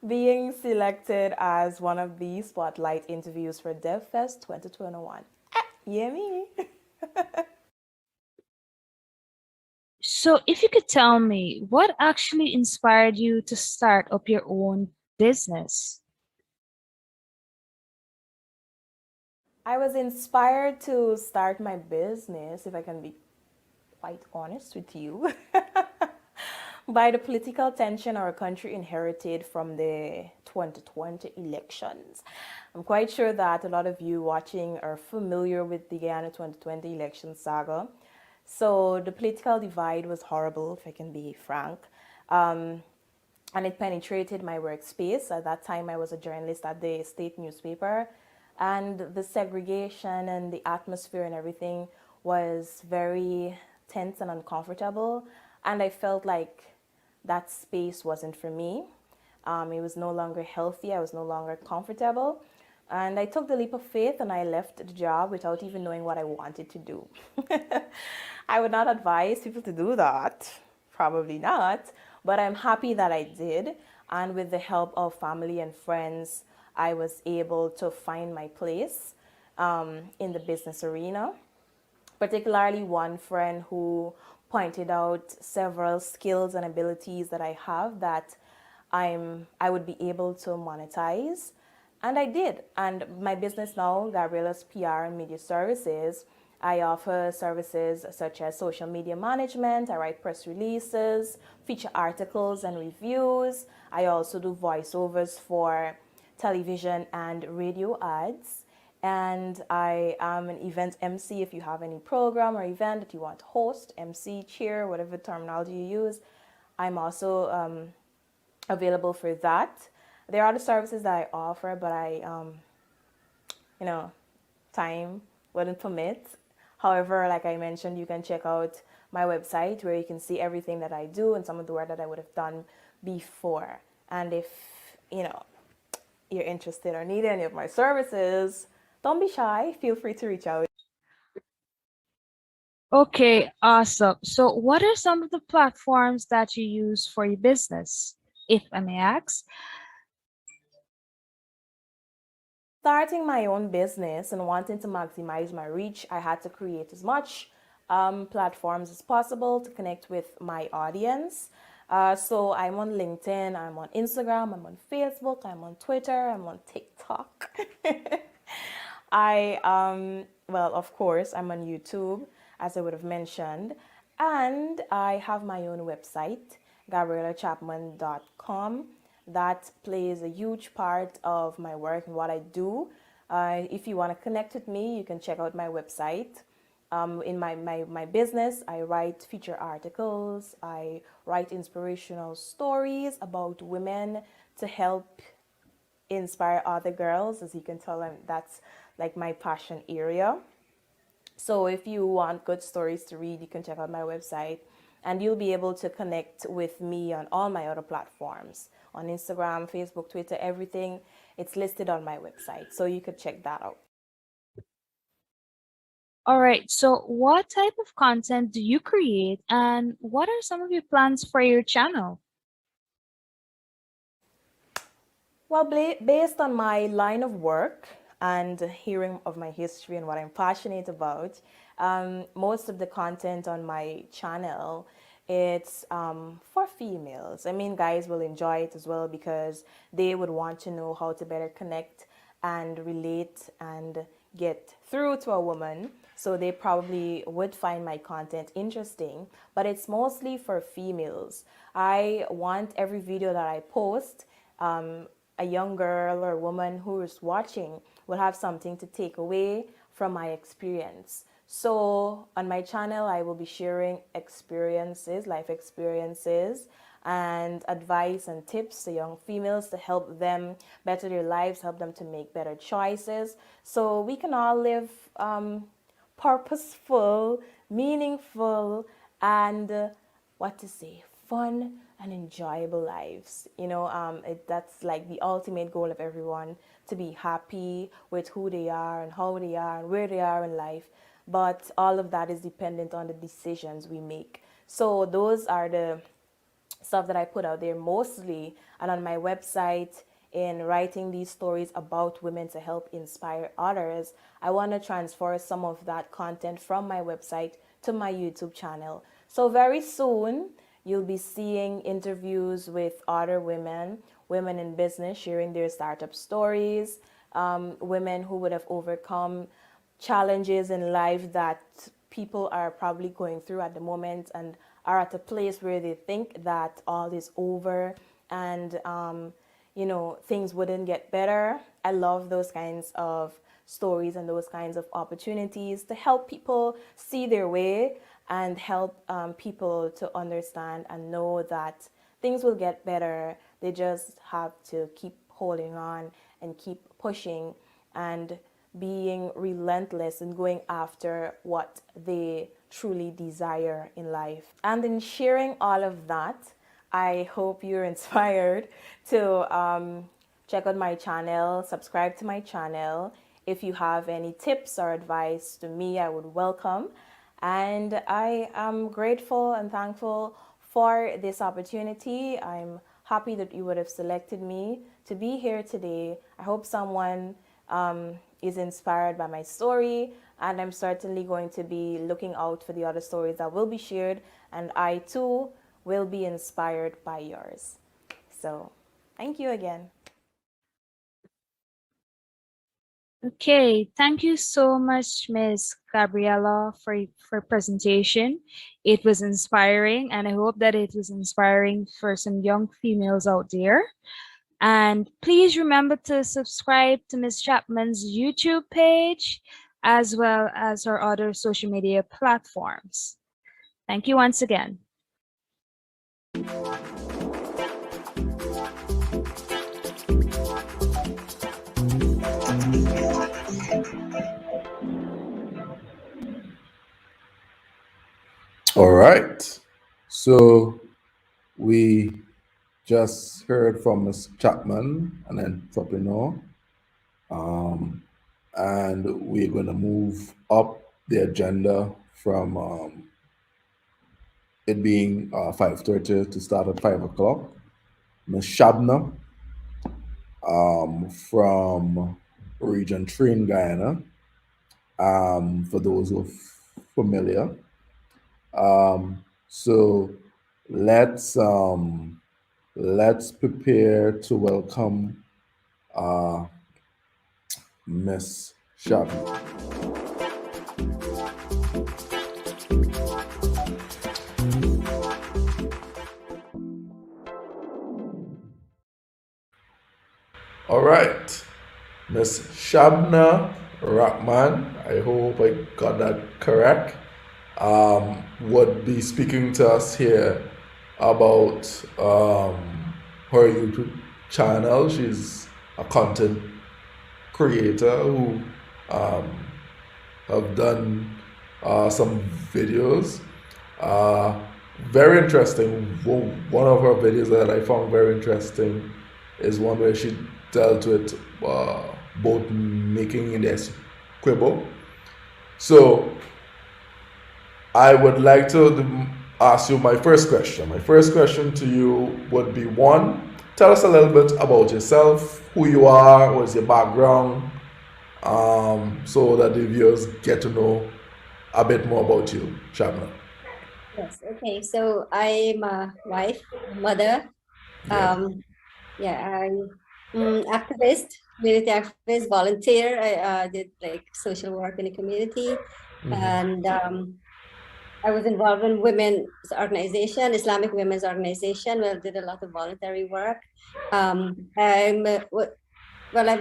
being selected as one of the spotlight interviews for DevFest 2021. Yeah, me. So, if you could tell me what actually inspired you to start up your own business? I was inspired to start my business, if I can be quite honest with you, by the political tension our country inherited from the 2020 elections. I'm quite sure that a lot of you watching are familiar with the Guyana 2020 election saga. So the political divide was horrible, if I can be frank. And it penetrated my workspace. At that time, I was a journalist at the state newspaper, and the segregation and the atmosphere and everything was very tense and uncomfortable. And I felt like that space wasn't for me. It was no longer healthy. I was no longer comfortable. And I took the leap of faith and I left the job without even knowing what I wanted to do. I would not advise people to do that. Probably not. But I'm happy that I did. And with the help of family and friends, I was able to find my place in the business arena. Particularly one friend who pointed out several skills and abilities that I have that I would be able to monetize. And I did. And my business now, Gabriella's PR and Media Services, I offer services such as social media management. I write press releases, feature articles and reviews. I also do voiceovers for television and radio ads. And I am an event MC. If you have any program or event that you want to host, MC, cheer, whatever terminology you use, I'm also available for that. There are other services that I offer, but time wouldn't permit. However, like I mentioned, you can check out my website where you can see everything that I do and some of the work that I would have done before. And if, you're interested or need any of my services, don't be shy. Feel free to reach out. Okay, awesome. So, what are some of the platforms that you use for your business, if I may ask? Starting my own business and wanting to maximize my reach, I had to create as much platforms as possible to connect with my audience. So I'm on LinkedIn, I'm on Instagram, I'm on Facebook, I'm on Twitter, I'm on TikTok. Well, of course, I'm on YouTube, as I would have mentioned. And I have my own website, GabriellaChapman.com. That plays a huge part of my work and what I do. If you want to connect with me, you can check out my website. In my business, I write feature articles, I write inspirational stories about women to help inspire other girls. As you can tell, that's like my passion area. So if you want good stories to read, you can check out my website and you'll be able to connect with me on all my other platforms on Instagram, Facebook, Twitter, everything. It's listed on my website. So you could check that out. All right, so what type of content do you create and what are some of your plans for your channel? Well, based on my line of work and hearing of my history and what I'm passionate about, most of the content on my channel, it's for females. I mean, guys will enjoy it as well because they would want to know how to better connect and relate and get through to a woman. So they probably would find my content interesting, but it's mostly for females. I want every video that I post, a young girl or woman who is watching will have something to take away from my experience. So on my channel, I will be sharing experiences, life experiences, and advice and tips to young females to help them better their lives, help them to make better choices, so we can all live purposeful, meaningful, and what to say, fun and enjoyable lives. That's like the ultimate goal of everyone, to be happy with who they are and how they are and where they are in life. But all of that is dependent on the decisions we make. So those are the stuff that I put out there mostly, and on my website. In writing these stories about women to help inspire others, I want to transfer some of that content from my website to my YouTube channel. So very soon, you'll be seeing interviews with other women in business sharing their startup stories, women who would have overcome challenges in life that people are probably going through at the moment and are at a place where they think that all is over and things wouldn't get better. I love those kinds of stories and those kinds of opportunities to help people see their way and help people to understand and know that things will get better. They just have to keep holding on and keep pushing and being relentless and going after what they truly desire in life. And in sharing all of that, I hope you're inspired to check out my channel, subscribe to my channel. If you have any tips or advice to me, I would welcome. And I am grateful and thankful for this opportunity. I'm happy that you would have selected me to be here today. I hope someone is inspired by my story, and I'm certainly going to be looking out for the other stories that will be shared, and I too will be inspired by yours. So thank you again. Okay, thank you so much, Ms. Gabriela, for presentation. It was inspiring, and I hope that it was inspiring for some young females out there. And please remember to subscribe to Ms. Chapman's YouTube page, as well as her other social media platforms. Thank you once again. All right. So we just heard from Ms. Chapman, an entrepreneur, and we're going to move up the agenda from it being 5:30 to start at 5 o'clock. Ms. Shabna from Region 3 in Guyana, for those who are familiar. So let's prepare to welcome Miss Shabna. All right, Miss Shabna Rahman, I hope I got that correct, would be speaking to us here about her YouTube channel. She's a content creator who have done some videos. Very interesting. One of her videos that I found very interesting is one where she dealt with both making in Squibble. So I would like to ask you my first question. My first question to you would be, one, tell us a little bit about yourself, who you are, what's your background, so that the viewers get to know a bit more about you, Shabna. Yes, okay. So I'm a wife, mother. I'm activist, community activist, volunteer. I did like social work in the community. And I was involved in women's organization, Islamic women's organization, where I did a lot of voluntary work. I've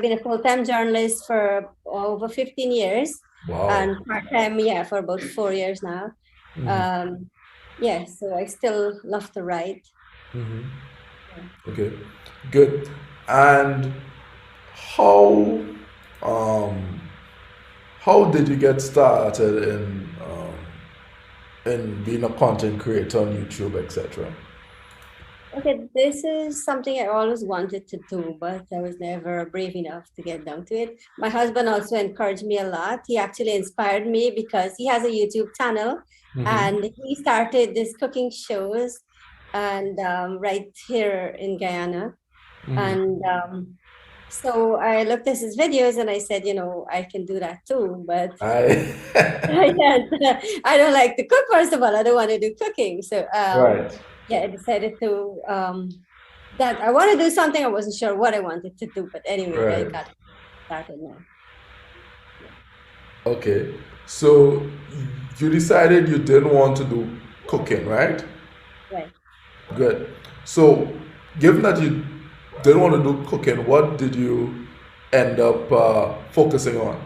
been a full-time journalist for over 15 years. Wow. And part-time, for about 4 years now. So I still love to write. Okay, good. And how did you get started in being a content creator on YouTube, etc.? Okay, this is something I always wanted to do, but I was never brave enough to get down to it. My husband also encouraged me a lot. He actually inspired me because he has a YouTube channel and he started this cooking shows and right here in Guyana. And So I looked at his videos and I said, I can do that too, but I I don't like to cook. First of all, I don't want to do cooking. So right. I decided to that I want to do something. I wasn't sure what I wanted to do, but anyway, I Right. got started now. Okay. So you decided you didn't want to do cooking, right? Right. Good. So given that you didn't want to do cooking, what did you end up focusing on?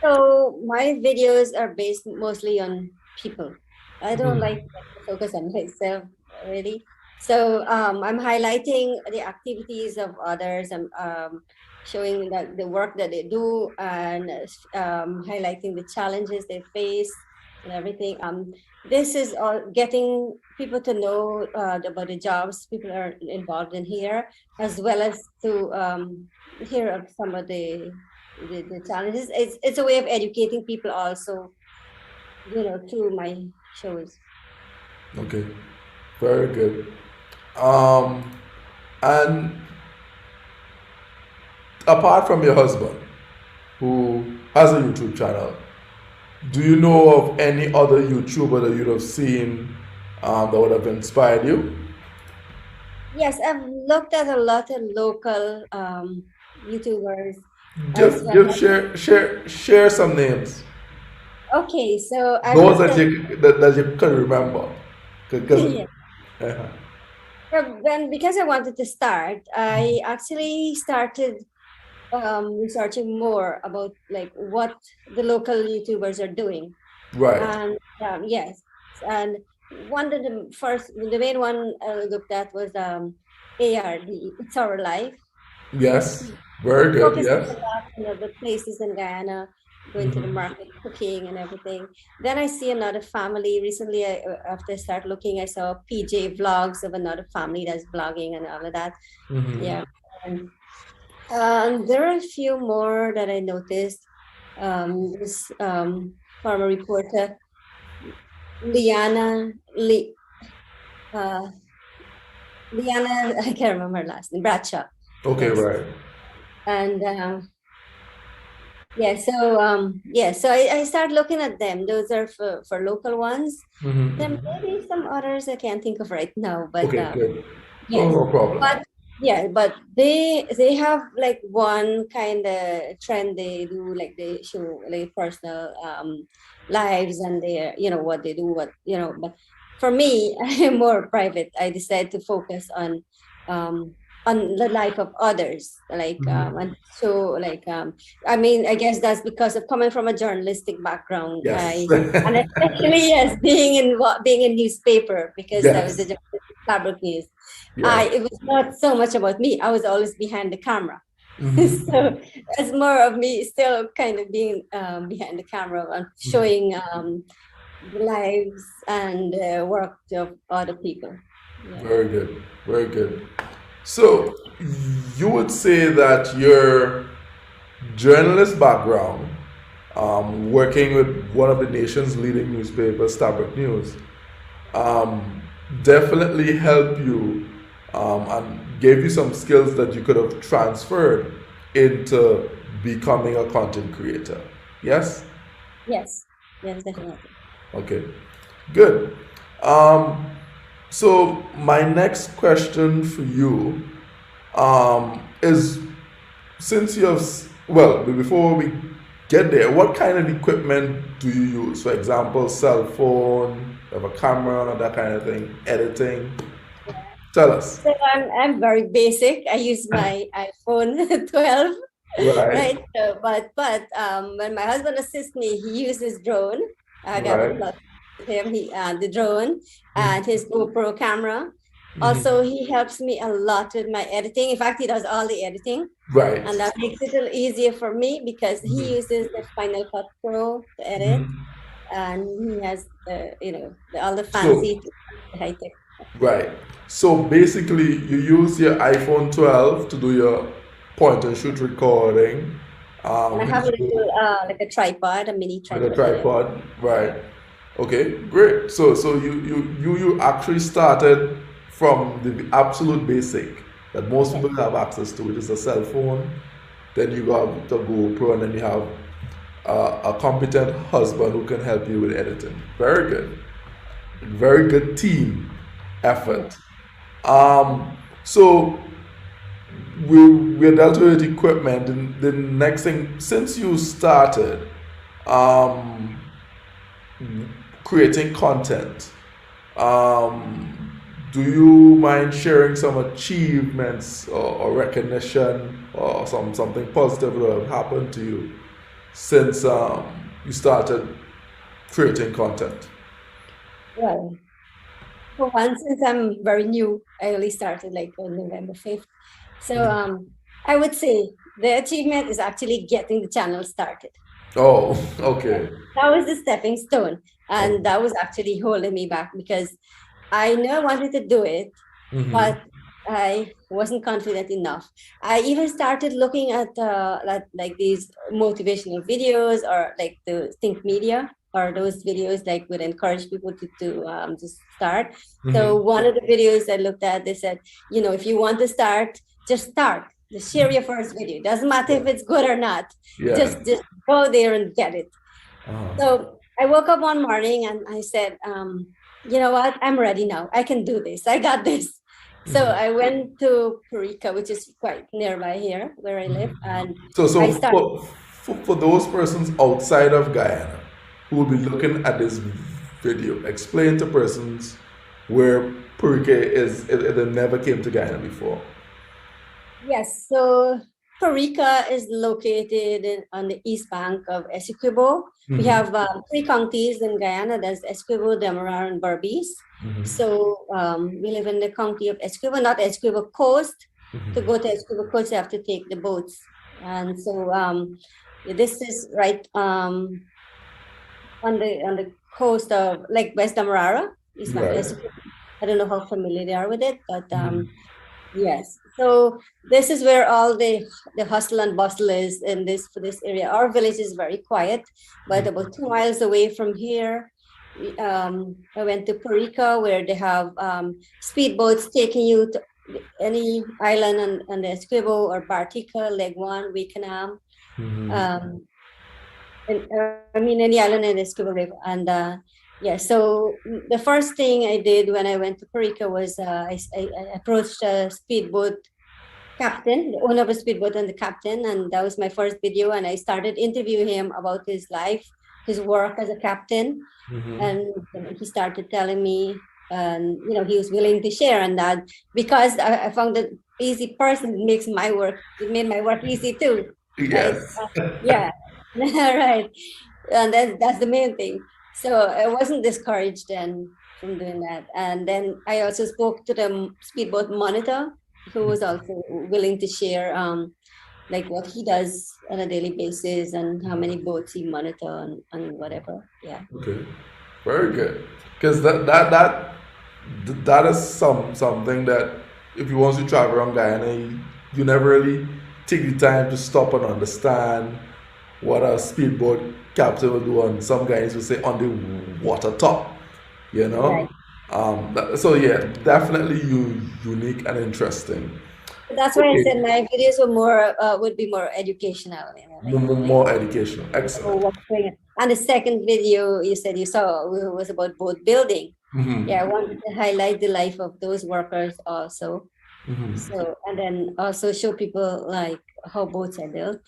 So my videos are based mostly on people. I don't like to focus on myself really. So I'm highlighting the activities of others. I'm showing that the work that they do and highlighting the challenges they face and everything. This is all getting people to know about the jobs people are involved in here, as well as to hear of some of the challenges. It's a way of educating people also, through my shows. Okay. Very good. And apart from your husband, who has a YouTube channel, do you know of any other YouTuber that you'd have seen that would have inspired you? Yes, I've looked at a lot of local YouTubers as Just well. just share some names. Okay, so I Those looked that at that you can remember. Because yeah. Because I wanted to start, I actually started researching more about like what the local YouTubers are doing. right. And yes, and one of the main one I looked at was ARD, It's Our Life. Yes. Very good. Focuses Yes. a lot on the places in Guyana, going to the market, cooking and everything. Then I see another family. Recently, after I start looking, I saw PJ vlogs of another family that's blogging and all of that. Yeah. And there are a few more that I noticed. This former reporter, Liana, Liana, I can't remember her last name, Bradshaw. Okay. Yes. Right. And so I start looking at them. Those are for local ones. Then maybe some others I can't think of right now, but Okay. Good. yes. No problem. But they have like one kind of trend. They do like they show like personal lives and their what they do, but for me, I'm more private. I decided to focus on the life of others, like and so like I mean, I guess that's because of coming from a journalistic background. Yes. And especially yes, being in newspaper, because I was Yes. a journalist at Fabric News. Yes. It was not so much about me. I was always behind the camera. So it's more of me still kind of being behind the camera and showing the lives and work of other people. Yeah. Very good. Very good. So you would say that your journalist background, working with one of the nation's leading newspapers, Fabric News, definitely helped you and gave you some skills that you could have transferred into becoming a content creator. Yes? Yes, definitely. Okay, good. So my next question for you is, since you have, well, before we get there, what kind of equipment do you use? For example, cell phone, you have a camera, that kind of thing, editing. Tell us. So I'm very basic. I use my iPhone 12, Right. right? So, but when my husband assists me, he uses drone. I got a Right. plus with him. The drone and his GoPro camera. Also, he helps me a lot with my editing. In fact, he does all the editing. Right. And that makes it a little easier for me because he uses the Final Cut Pro to edit, and he has all the fancy high tech. Right. So basically, you use your iPhone 12 to do your point and shoot recording. And I have a little like a tripod, a mini tripod. With a tripod, right? Okay, great. So you actually started from the absolute basic that most Yes. people have access to, which is a cell phone. Then you got the GoPro, and then you have a competent husband who can help you with editing. Very good. Very good team Yeah. effort. So we're dealt with equipment, and the next thing, since you started um, creating content, do you mind sharing some achievements or recognition or something positive that have happened to you since you started creating content? Well, for one, since I'm very new, I only started like on November 5th. So I would say the achievement is actually getting the channel started. Oh, okay. That was the stepping stone. And Okay. that was actually holding me back because I know I wanted to do it, but I wasn't confident enough. I even started looking at like these motivational videos or like the Think Media or those videos like would encourage people to just start. So one of the videos I looked at, they said, if you want to start, just start. Just share your first video. Doesn't matter if it's good or not. Yeah. Just go there and get it. Uh-huh. So I woke up one morning and I said, you know what? I'm ready now. I can do this. I got this. So I went to Purika, which is quite nearby here where I live. And So I started. for those persons outside of Guyana who will be looking at this video, explain to persons where Purike is, if they never came to Guyana before. Yes. So Purika is located on the east bank of Essequibo. We have 3 counties in Guyana. There's Essequibo, Demerara, and Berbice. So we live in the county of Essequibo, not Essequibo Coast. To go to Essequibo Coast, you have to take the boats. And so this is right on the coast of like West Demerara, East Bank Essequibo. I don't know how familiar they are with it, but yes. So this is where all the hustle and bustle is for this area. Our village is very quiet, but about 2 miles away from here, I went to Purika where they have speedboats taking you to any island on the Esquibo or Bartica, Leguan, Wikanam. I mean, any island in the Esquibo River. And yeah, so the first thing I did when I went to Purika was I approached a speedboat captain, the owner of a speedboat and the captain, and that was my first video. And I started interviewing him about his life, his work as a captain, and he started telling me, he was willing to share, and that because I found that easy person it made my work easy too. Yes. Right? Yeah, right, and that's the main thing. So I wasn't discouraged then from doing that, and then I also spoke to the speedboat monitor, who was also willing to share like what he does on a daily basis and how many boats he monitor and whatever. Yeah. Okay. Very good. Because that is something that if you want to travel around Guyana, you never really take the time to stop and understand what a speedboat captain will do on, some guys will say, on the water top, Right. So yeah, definitely unique and interesting. That's why I said my videos would be more educational. More educational. Excellent. What's going on. And the second video you said you saw was about boat building. Yeah, I wanted to highlight the life of those workers also. So, and then also show people like how boats are built.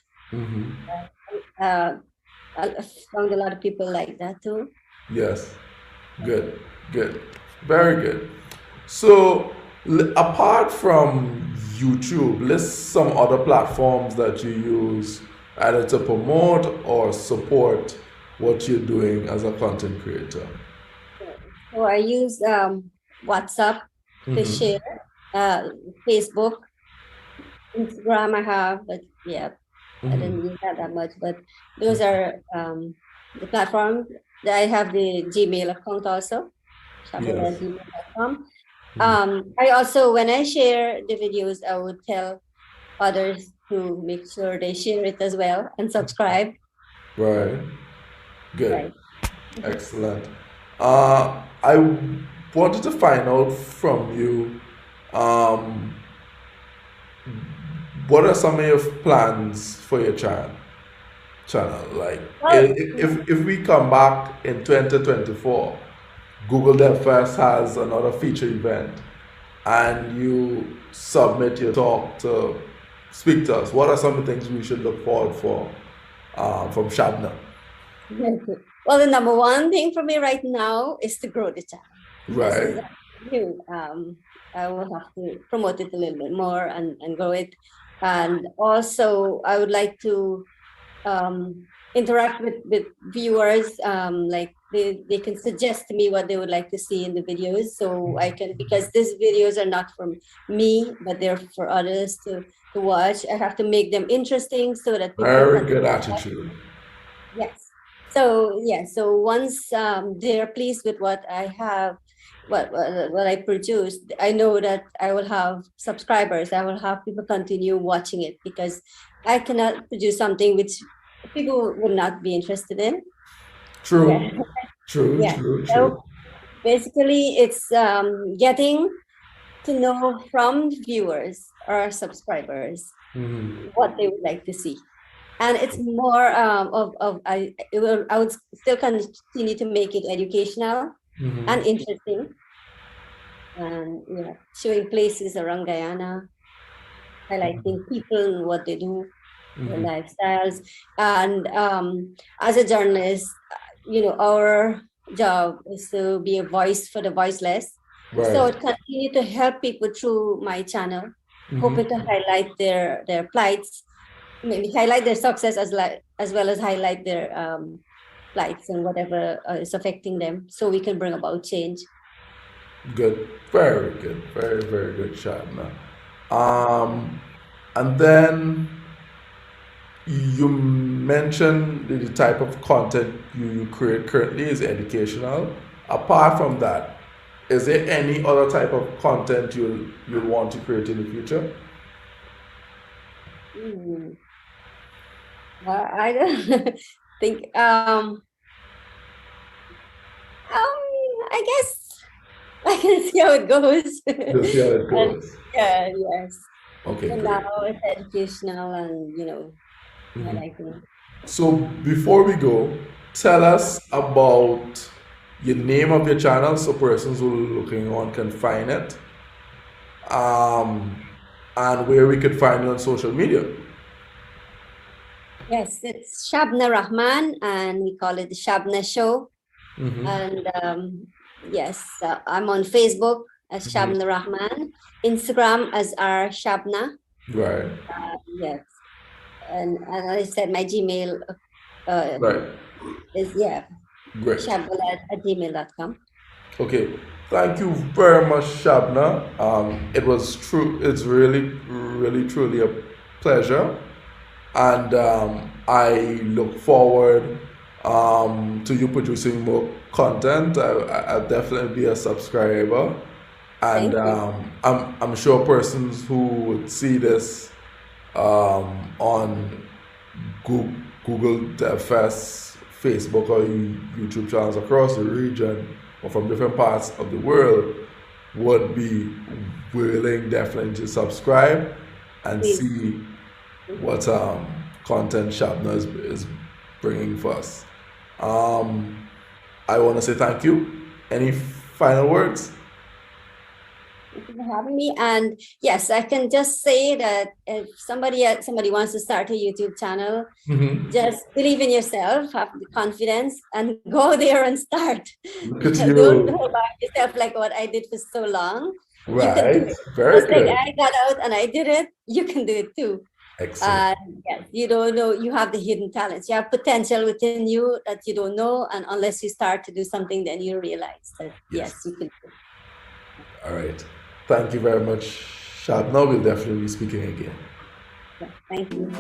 I found a lot of people like that too. Yes. Good. Very good. So, apart from YouTube, list some other platforms that you use either to promote or support what you're doing as a content creator. So I use WhatsApp to share, Facebook, Instagram I have, but yeah, I didn't use that much. But those are the platforms. I have the Gmail account also, gmail.com. I also, when I share the videos, I would tell others to make sure they share it as well and subscribe. Right. Good. Right. Excellent. I wanted to find out from you, what are some of your plans for your channel? Like, Well, if we come back in 2024, Google DevFest has another feature event, and you submit your talk to speak to us. What are some of the things we should look forward for from Shabna? well, the number one thing for me right now is to grow the channel. This is Right. new. I will have to promote it a little bit more and grow it. And also, I would like to interact with viewers. Like they can suggest to me what they would like to see in the videos, so I can, because these videos are not from me, but they're for others to watch. I have to make them interesting so that people Very can. good attitude. Yes. So yeah. So once they're pleased with what I have, what I produced, I know that I will have subscribers. I will have people continue watching it, because I cannot produce something which people would not be interested in. True. Yeah. True. Yeah. True. So True. basically, it's getting to know from viewers or subscribers what they would like to see. And it's more I would still continue to make it educational and interesting, and showing places around Guyana, highlighting people and what they do, their lifestyles. And as a journalist, our job is to be a voice for the voiceless. So Right. it continue to help people through my channel, hoping to highlight their plights, maybe highlight their success as well as highlight their plights and whatever is affecting them, so we can bring about change. Good. Very good. Very, very good, Shabna. And then you mentioned the type of content you create currently is educational. Apart from that, is there any other type of content you'll want to create in the future? Well, I don't think. I guess I can see how it goes. We'll see how it goes. Yeah. Yes. Okay, So great. now it's educational, and highlighting. So before we go, tell us about your name of your channel so persons who are looking on can find it. And where we could find you on social media. Yes, it's Shabna Rahman, and we call it the Shabna Show. And yes, I'm on Facebook as Shabna Rahman, Instagram as R Shabna. Right. Yes, and as I said, my Gmail Right. is Great. shabna@gmail.com. Okay. Thank you very much, Shabna. It was true. It's really, really, truly a pleasure, and I look forward to you producing more content. I'll definitely be a subscriber, and I'm sure persons who would see this on Google DevFest, Facebook, or YouTube channels across the region or from different parts of the world would be willing definitely to subscribe and see what content Shabna is bringing for us. I want to say thank you. Any final words? Thank you for having me. And yes, I can just say that if somebody wants to start a YouTube channel, just believe in yourself, have the confidence, and go there and start. Look at Don't you. hold back yourself like what I did for so long. You can do Right. it. Very Just like good. I got out and I did it, you can do it too. Excellent. Yes, you don't know, you have the hidden talents. You have potential within you that you don't know, and unless you start to do something, then you realize that yes, you can do it. All right. Thank you very much, Shabna. We'll definitely be speaking again. Yeah, thank you.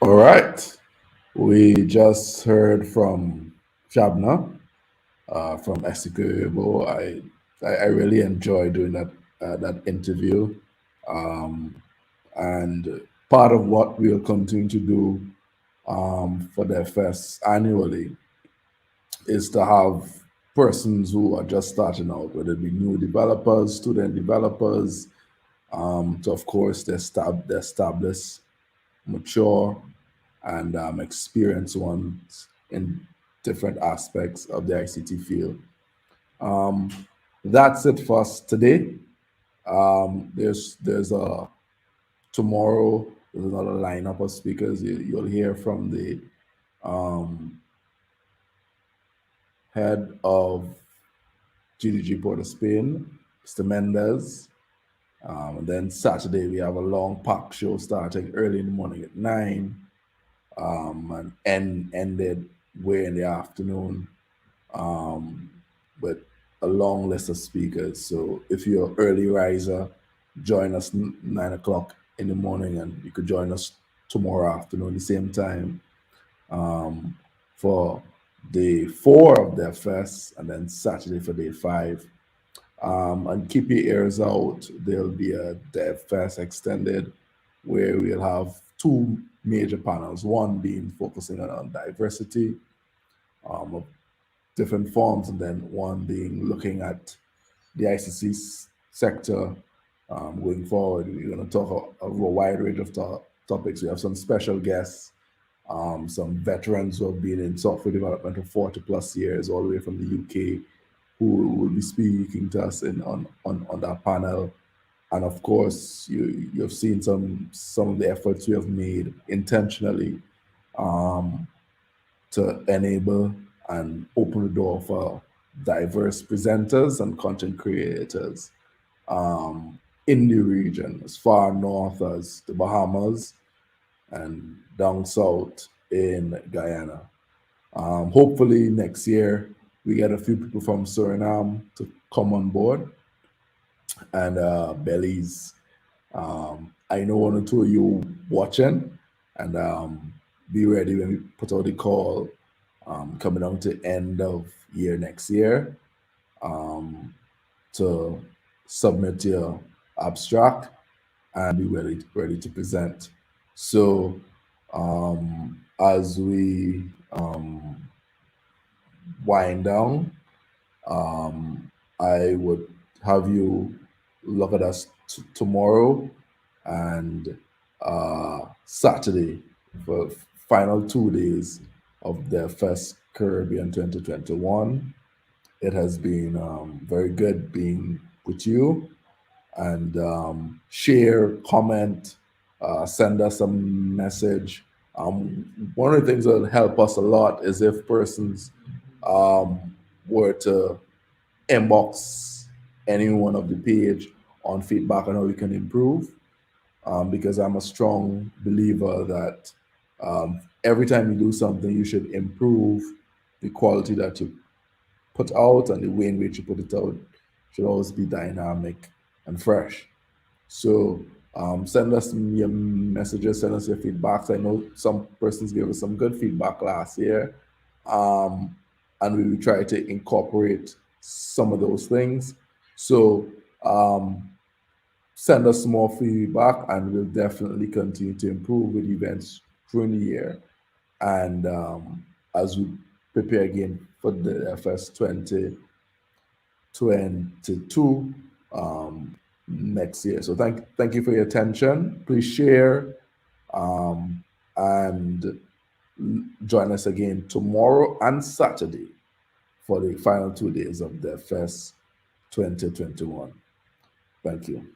All right. We just heard from Shabna from Essequibo. I really enjoyed doing that interview, and part of what we'll continue to do for DevFest annually is to have persons who are just starting out, whether it be new developers, student developers, to of course the established, mature, and experienced ones in different aspects of the ICT field. That's it for us today. There's a tomorrow. There's another lineup of speakers. You'll hear from the head of GDG Port of Spain, Mr. Mendez. And then Saturday we have a long pack show starting early in the morning at 9, and ended way in the afternoon, with a long list of speakers. So if you're an early riser, join us 9 o'clock in the morning, and you could join us tomorrow afternoon the same time, for day 4 of DevFest, and then Saturday for day 5. And keep your ears out. There'll be a DevFest extended where we'll have 2 major panels, one being focusing on diversity of different forms, and then one being looking at the ICC sector going forward. We're going to talk a wide range of topics. We have some special guests, some veterans who have been in software development for 40 plus years, all the way from the UK, who will be speaking to us on that panel. And of course, you've seen some of the efforts we have made intentionally to enable and open the door for diverse presenters and content creators in the region, as far north as the Bahamas and down south in Guyana. Hopefully next year we get a few people from Suriname to come on board, and Belize. I know 1 or 2 of you watching, and be ready when we put out the call coming down to end of year next year, to submit your abstract and be ready to present. So as we wind down, I would have you look at us tomorrow and Saturday for final 2 days of the first Caribbean 2021. It has been very good being with you, and share, comment, send us a message. One of the things that will help us a lot is if persons were to inbox any one of the page on feedback on how we can improve, because I'm a strong believer that every time you do something, you should improve the quality that you put out, and the way in which you put it out should always be dynamic and fresh. So send us your messages, send us your feedbacks. I know some persons gave us some good feedback last year, and we will try to incorporate some of those things. So send us more feedback, and we'll definitely continue to improve with events during the year. And as we prepare again for the FS 2022 next year. So thank you for your attention. Please share and join us again tomorrow and Saturday for the final 2 days of the FS 2021. Thank you.